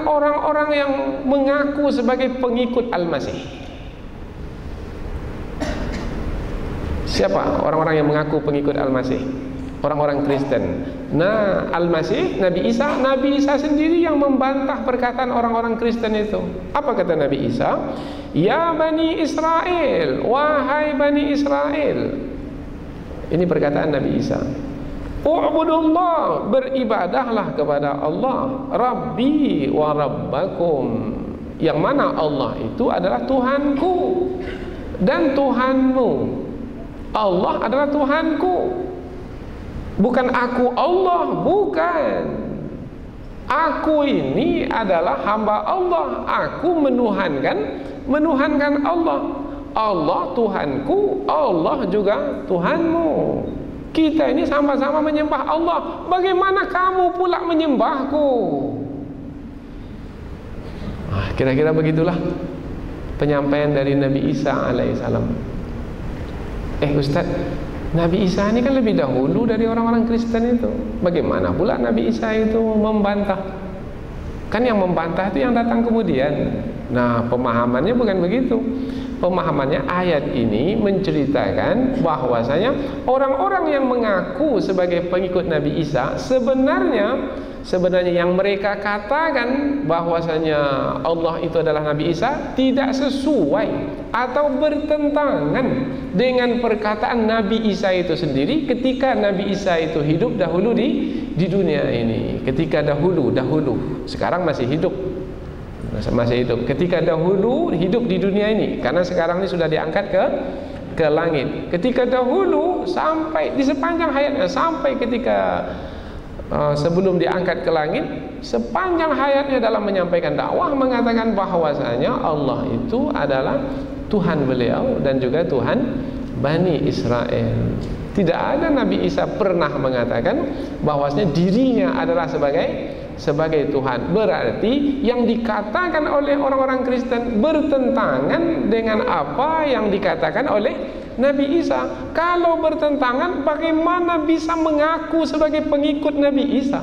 Speaker 2: orang-orang yang mengaku sebagai pengikut Al-Masih. Siapa orang-orang yang mengaku pengikut Al-Masih? orang-orang Kristen. Nah, Al-Masih, Nabi Isa sendiri yang membantah perkataan orang-orang Kristen itu. Apa kata Nabi Isa? Ya Bani Israel, wahai Bani Israel. Ini perkataan Nabi Isa. U'budullah, beribadahlah kepada Allah, Rabbi wa Rabbakum. Yang mana Allah itu adalah Tuhanku dan Tuhanmu. Allah adalah Tuhanku. Bukan aku Allah, bukan. Aku ini adalah hamba Allah. Aku menuhankan Allah. Allah Tuhanku, Allah juga Tuhanmu. Kita ini sama-sama menyembah Allah. Bagaimana kamu pula menyembahku? Kira-kira begitulah penyampaian dari Nabi Isa alaihissalam. Ustaz, Nabi Isa ini kan lebih dahulu dari orang-orang Kristen itu. Bagaimana pula Nabi Isa itu membantah? Kan yang membantah itu yang datang kemudian. Nah, pemahamannya bukan begitu. Pemahamannya ayat ini menceritakan bahwasanya orang-orang yang mengaku sebagai pengikut Nabi Isa sebenarnya yang mereka katakan bahwasanya Allah itu adalah Nabi Isa tidak sesuai atau bertentangan dengan perkataan Nabi Isa itu sendiri ketika Nabi Isa itu hidup dahulu di dunia ini. Ketika dahulu, sekarang masih hidup. Ketika dahulu hidup di dunia ini, karena sekarang ini sudah diangkat ke langit. Ketika dahulu sampai di sepanjang hayatnya, sampai ketika sebelum diangkat ke langit, sepanjang hayatnya dalam menyampaikan dakwah mengatakan bahwasanya Allah itu adalah Tuhan beliau dan juga Tuhan Bani Israel. Tidak ada Nabi Isa pernah mengatakan bahwasanya dirinya adalah sebagai Tuhan. Berarti yang dikatakan oleh orang-orang Kristen bertentangan dengan apa yang dikatakan oleh Nabi Isa. Kalau bertentangan, bagaimana bisa mengaku sebagai pengikut Nabi Isa?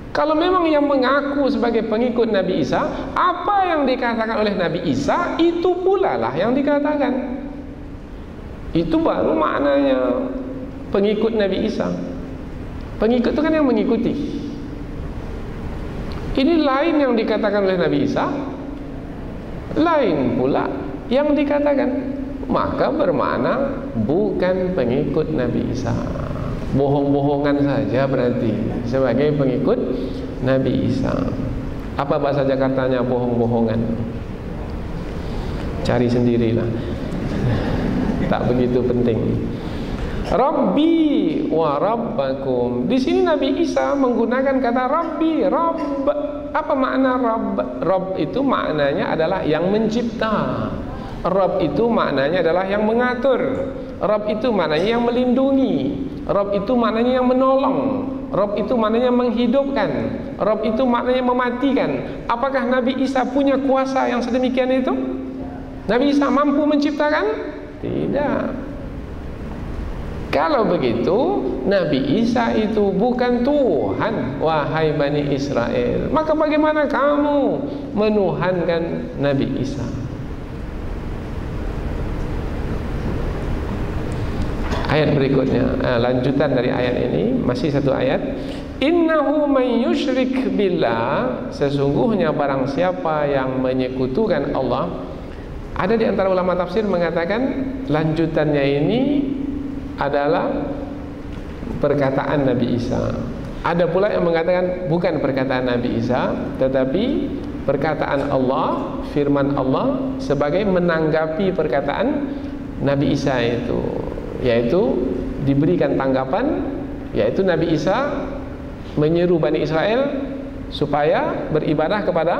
Speaker 2: Kalau memang yang mengaku sebagai pengikut Nabi Isa, apa yang dikatakan oleh Nabi Isa itu pula lah yang dikatakan. Itu baru maknanya pengikut Nabi Isa. Pengikut itu kan yang mengikuti. Ini lain yang dikatakan oleh Nabi Isa, lain pula yang dikatakan. Maka bermakna bukan pengikut Nabi Isa. Bohong-bohongan saja berarti sebagai pengikut Nabi Isa. Apa bahasa Jakartanya bohong-bohongan? Cari sendirilah. Tak begitu penting. Rabbi wa Rabbakum. Di sini Nabi Isa menggunakan kata Rabbi, Rabb. Apa makna Rabb? Rabb itu maknanya adalah yang mencipta. Rabb itu maknanya adalah yang mengatur. Rabb itu maknanya yang melindungi. Rabb itu maknanya yang menolong. Rabb itu maknanya menghidupkan. Rabb itu maknanya mematikan. Apakah Nabi Isa punya kuasa yang sedemikian itu? Nabi Isa mampu menciptakan? Tidak. Kalau begitu, Nabi Isa itu bukan Tuhan, wahai Bani Israel. Maka bagaimana kamu menuhankan Nabi Isa? Ayat berikutnya, lanjutan dari ayat ini, masih satu ayat. Innahu may yusyrik billah, sesungguhnya barang siapa yang menyekutukan Allah. Ada di antara ulama tafsir mengatakan lanjutannya ini adalah perkataan Nabi Isa. Ada pula yang mengatakan bukan perkataan Nabi Isa, tetapi perkataan Allah, firman Allah sebagai menanggapi perkataan Nabi Isa itu, yaitu diberikan tanggapan, yaitu Nabi Isa menyeru Bani Israel supaya beribadah kepada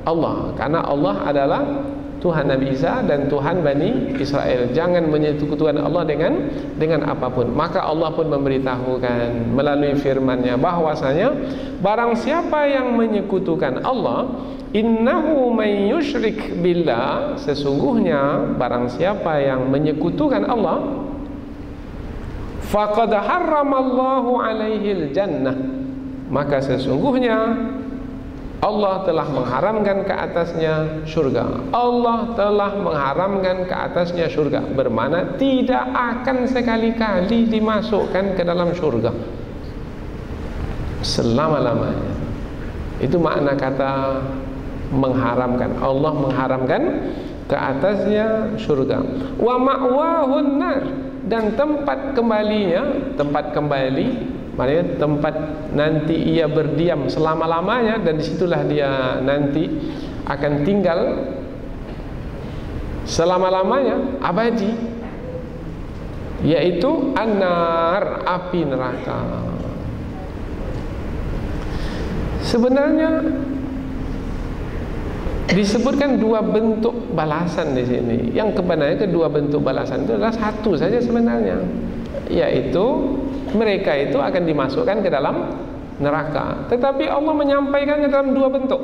Speaker 2: Allah, karena Allah adalah Tuhan Nabi Isa dan Tuhan Bani Israel. Jangan menyekutukan Allah dengan apapun. Maka Allah pun memberitahukan melalui firman-Nya bahwasanya barang siapa yang menyekutukan Allah, innahu may yusyrik billah, sesungguhnya barang siapa yang menyekutukan Allah, faqad harramallahu alaihil jannah, maka sesungguhnya Allah telah mengharamkan ke atasnya surga. Allah telah mengharamkan ke atasnya surga, bermakna tidak akan sekali-kali dimasukkan ke dalam surga selama-lamanya. Itu makna kata mengharamkan. Allah mengharamkan ke atasnya surga. Wa ma'wahun nar, dan tempat kembalinya, tempat kembali maknanya tempat nanti ia berdiam selama-lamanya, dan disitulah dia nanti akan tinggal selama-lamanya, abadi, yaitu an-nar, api neraka. Sebenarnya disebutkan dua bentuk balasan di sini. Yang kebenarnya kedua bentuk balasan itu adalah satu saja sebenarnya, yaitu mereka itu akan dimasukkan ke dalam neraka. Tetapi Allah menyampaikannya dalam dua bentuk.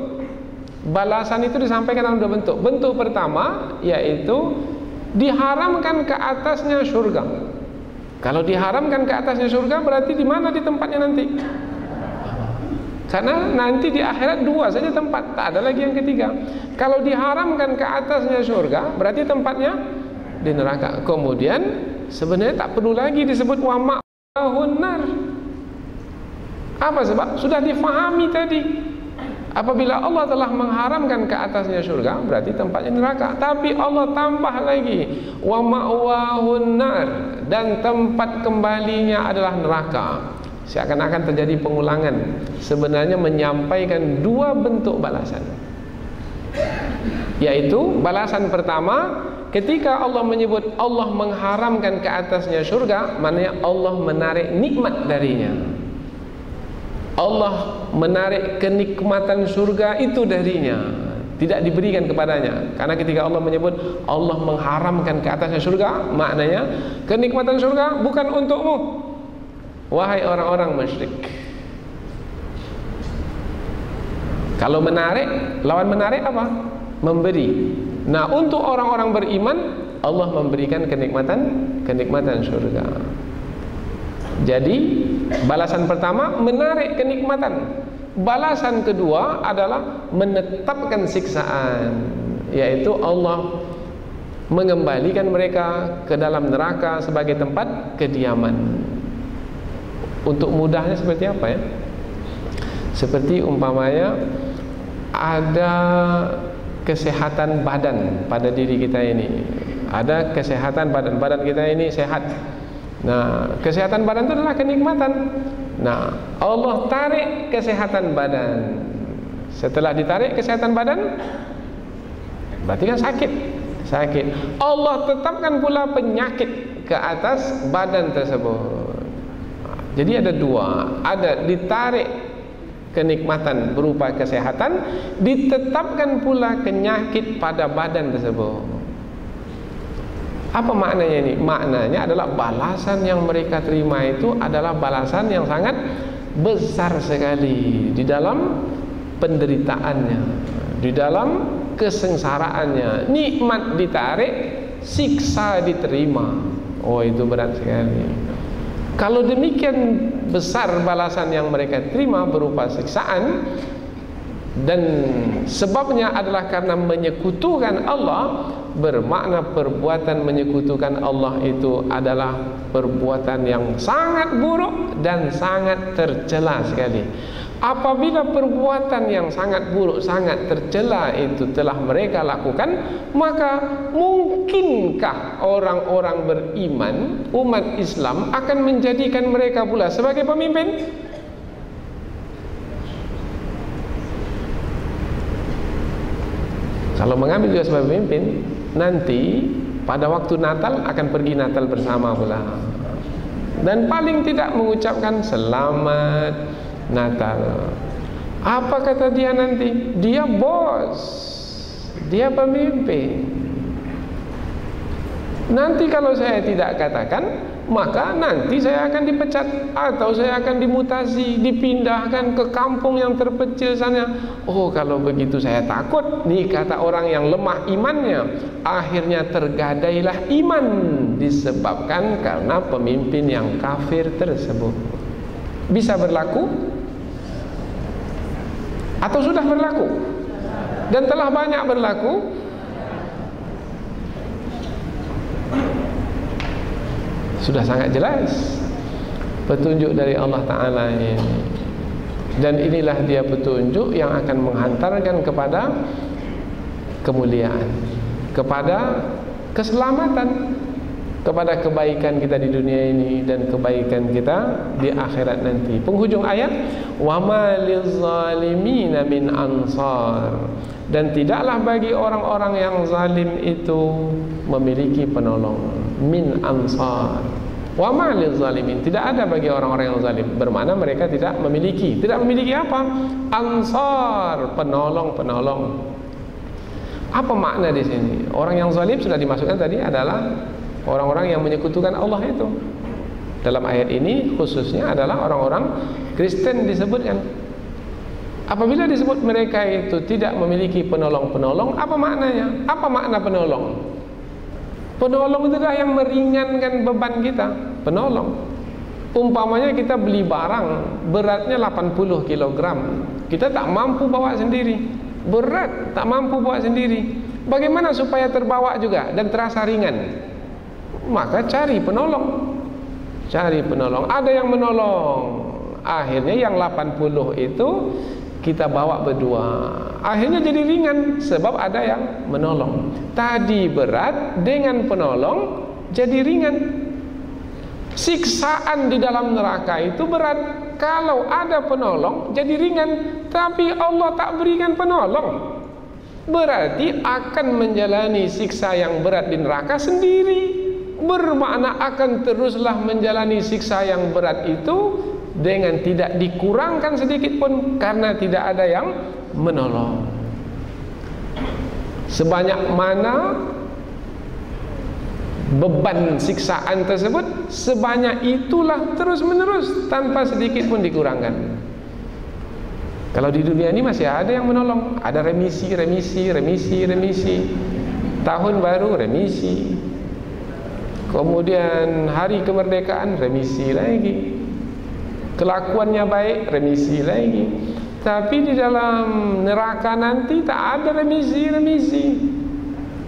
Speaker 2: Balasan itu disampaikan dalam dua bentuk. Bentuk pertama yaitu diharamkan ke atasnya surga. Kalau diharamkan ke atasnya surga, berarti di mana di tempatnya nanti? Karena nanti di akhirat dua saja tempat, tak ada lagi yang ketiga. Kalau diharamkan ke atasnya surga, berarti tempatnya di neraka. Kemudian sebenarnya tak perlu lagi disebut wa nar. Apa sebab? Sudah difahami tadi. Apabila Allah telah mengharamkan ke atasnya surga, berarti tempatnya neraka. Tapi Allah tambah lagi wa ma'wahun nar, dan tempat kembalinya adalah neraka. Seakan-akan terjadi pengulangan. Sebenarnya menyampaikan dua bentuk balasan, yaitu balasan pertama ketika Allah menyebut Allah mengharamkan ke atasnya surga, maknanya Allah menarik nikmat darinya. Allah menarik kenikmatan surga itu darinya, tidak diberikan kepadanya. Karena ketika Allah menyebut Allah mengharamkan ke atasnya surga, maknanya kenikmatan surga bukan untukmu, wahai orang-orang musyrik. Kalau menarik, lawan menarik apa? Memberi. Nah, untuk orang-orang beriman, Allah memberikan kenikmatan surga. Jadi balasan pertama menarik kenikmatan. Balasan kedua adalah menetapkan siksaan, yaitu Allah mengembalikan mereka ke dalam neraka sebagai tempat kediaman. Untuk mudahnya seperti apa ya? Seperti umpamanya ada kesehatan badan pada diri kita ini. Ada kesehatan badan kita ini sehat. Nah, kesehatan badan itu adalah kenikmatan. Nah, Allah tarik kesehatan badan. Setelah ditarik kesehatan badan, berarti kan sakit. Allah tetapkan pula penyakit ke atas badan tersebut. Jadi ada dua, ada ditarik kenikmatan berupa kesehatan, ditetapkan pula penyakit pada badan tersebut. Apa maknanya ini? Maknanya adalah balasan yang mereka terima itu adalah balasan yang sangat besar sekali di dalam penderitaannya, di dalam kesengsaraannya. Nikmat ditarik, siksa diterima. Oh, itu berat sekali. Kalau demikian besar balasan yang mereka terima berupa siksaan, dan sebabnya adalah karena menyekutukan Allah, bermakna perbuatan menyekutukan Allah itu adalah perbuatan yang sangat buruk dan sangat tercela sekali. Apabila perbuatan yang sangat buruk, sangat tercela itu telah mereka lakukan, maka mungkinkah orang-orang beriman, umat Islam akan menjadikan mereka pula sebagai pemimpin? Kalau mengambil juga sebagai pemimpin, nanti pada waktu Natal akan pergi Natal bersama pula, dan paling tidak mengucapkan selamat Natal. Apa kata dia nanti? Dia bos, dia pemimpin. Nanti kalau saya tidak katakan, maka nanti saya akan dipecat, atau saya akan dimutasi, dipindahkan ke kampung yang terpencil sana. Oh, kalau begitu saya takut nih, kata orang yang lemah imannya. Akhirnya tergadailah iman disebabkan karena pemimpin yang kafir tersebut. Bisa berlaku? Atau sudah berlaku dan telah banyak berlaku? Sudah sangat jelas petunjuk dari Allah Ta'ala ini. Dan inilah dia petunjuk yang akan menghantarkan kepada kemuliaan, kepada keselamatan, kepada kebaikan kita di dunia ini dan kebaikan kita di akhirat nanti. Penghujung ayat, wa ma lizzalimina min ansar, dan tidaklah bagi orang-orang yang zalim itu memiliki penolong. Min ansar, wa ma lizzalimin, tidak ada bagi orang-orang yang zalim, bermakna mereka tidak memiliki apa? Ansar, penolong-penolong. Apa makna di sini? Orang yang zalim sudah dimasukkan tadi adalah orang-orang yang menyekutukan Allah itu. Dalam ayat ini khususnya adalah orang-orang Kristen disebutkan. Apabila disebut mereka itu tidak memiliki penolong-penolong, apa maknanya? Apa makna penolong? Penolong itulah yang meringankan beban kita. Penolong, umpamanya kita beli barang beratnya 80 kg, kita tak mampu bawa sendiri, berat, tak mampu bawa sendiri. Bagaimana supaya terbawa juga dan terasa ringan? Maka cari penolong. Cari penolong. Ada yang menolong. Akhirnya yang 80 itu kita bawa berdua, akhirnya jadi ringan sebab ada yang menolong. Tadi berat, dengan penolong jadi ringan. Siksaan di dalam neraka itu berat, kalau ada penolong jadi ringan. Tapi Allah tak berikan penolong, berarti akan menjalani siksa yang berat di neraka sendiri. Bermakna akan teruslah menjalani siksa yang berat itu dengan tidak dikurangkan sedikit pun, karena tidak ada yang menolong. Sebanyak mana beban siksaan tersebut, sebanyak itulah terus menerus tanpa sedikit pun dikurangkan. Kalau di dunia ini masih ada yang menolong, ada remisi. Tahun baru remisi, kemudian hari kemerdekaan remisi lagi, kelakuannya baik remisi lagi. Tapi di dalam neraka nanti tak ada remisi.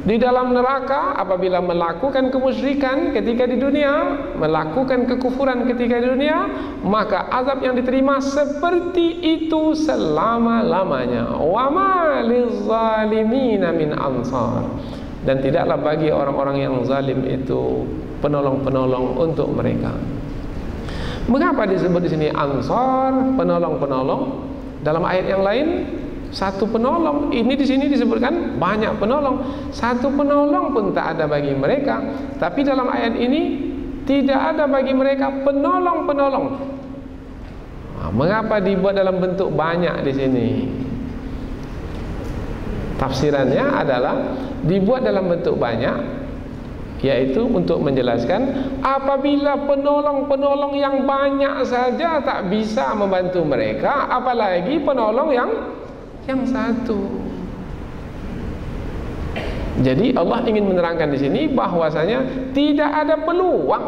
Speaker 2: Di dalam neraka apabila melakukan kemusyrikan ketika di dunia, melakukan kekufuran ketika di dunia, maka azab yang diterima seperti itu selama-lamanya. Wa ma lizzalimina min ansar, dan tidaklah bagi orang-orang yang zalim itu penolong-penolong untuk mereka. Mengapa disebut di sini ansar, penolong-penolong? Dalam ayat yang lain satu penolong, ini di sini disebutkan banyak penolong. Satu penolong pun tak ada bagi mereka. Tapi dalam ayat ini tidak ada bagi mereka penolong-penolong. Mengapa dibuat dalam bentuk banyak di sini? Tafsirannya adalah dibuat dalam bentuk banyak, yaitu untuk menjelaskan apabila penolong-penolong yang banyak saja tak bisa membantu mereka, apalagi penolong yang satu. Jadi Allah ingin menerangkan di sini bahwasanya tidak ada peluang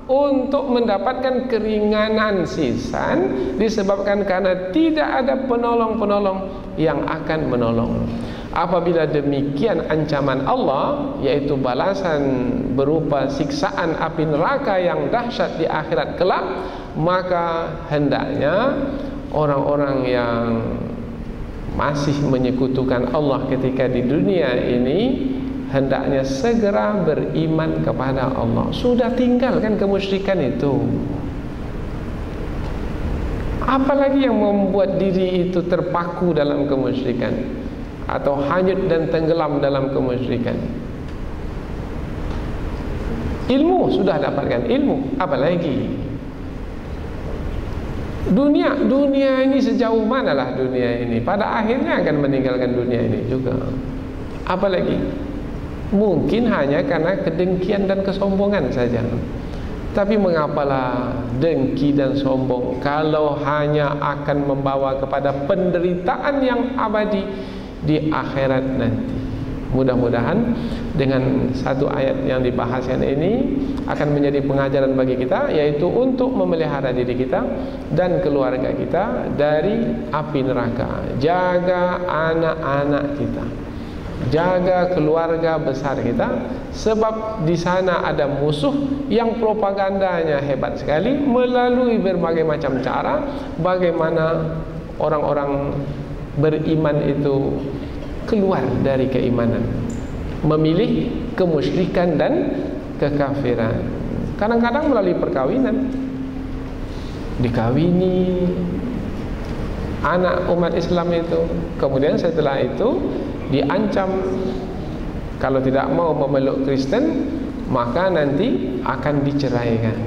Speaker 2: untuk mendapatkan keringanan sisan disebabkan karena tidak ada penolong-penolong yang akan menolong. Apabila demikian ancaman Allah, yaitu balasan berupa siksaan api neraka yang dahsyat di akhirat kelak, maka hendaknya orang-orang yang masih menyekutukan Allah ketika di dunia ini hendaknya segera beriman kepada Allah. Sudah tinggalkan kemusyrikan itu. Apalagi yang membuat diri itu terpaku dalam kemusyrikan atau hanyut dan tenggelam dalam kemusyrikan? Ilmu sudah dapatkan ilmu, apalagi dunia ini sejauh manalah dunia ini, pada akhirnya akan meninggalkan dunia ini juga. Apalagi mungkin hanya karena kedengkian dan kesombongan saja. Tapi mengapalah dengki dan sombong kalau hanya akan membawa kepada penderitaan yang abadi di akhirat nanti. Mudah-mudahan dengan satu ayat yang dibahaskan ini akan menjadi pengajaran bagi kita, yaitu untuk memelihara diri kita dan keluarga kita dari api neraka. Jaga anak-anak kita, jaga keluarga besar kita, sebab di sana ada musuh yang propagandanya hebat sekali melalui berbagai macam cara. Bagaimana orang-orang beriman itu keluar dari keimanan, memilih kemusyrikan dan kekafiran. Kadang-kadang melalui perkawinan, dikawini anak umat Islam itu, kemudian setelah itu diancam kalau tidak mau memeluk Kristen maka nanti akan diceraikan.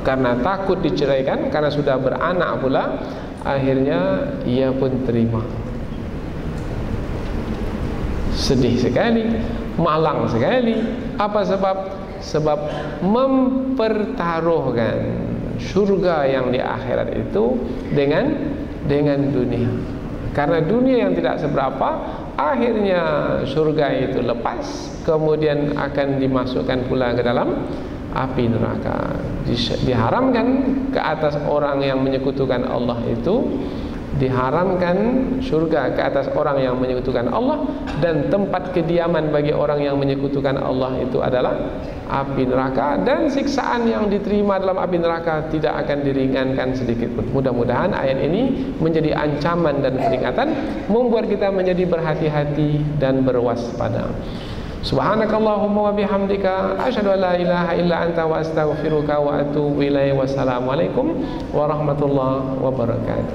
Speaker 2: Karena takut diceraikan, karena sudah beranak pula, akhirnya ia pun terima. Sedih sekali, malang sekali. Apa sebab? Sebab mempertaruhkan surga yang di akhirat itu dengan dunia. Karena dunia yang tidak seberapa, akhirnya surga itu lepas, kemudian akan dimasukkan pula ke dalam api neraka. Diharamkan ke atas orang yang menyekutukan Allah itu, diharamkan surga ke atas orang yang menyekutukan Allah, dan tempat kediaman bagi orang yang menyekutukan Allah itu adalah api neraka, dan siksaan yang diterima dalam api neraka tidak akan diringankan sedikit pun. Mudah-mudahan ayat ini menjadi ancaman dan peringatan, membuat kita menjadi berhati-hati dan berwaspada. Subhanakallahumma wa bihamdika asyhadu an la ilaha illa anta wa astaghfiruka wa atubu ilaik. Wassalamualaikum warahmatullahi wabarakatuh.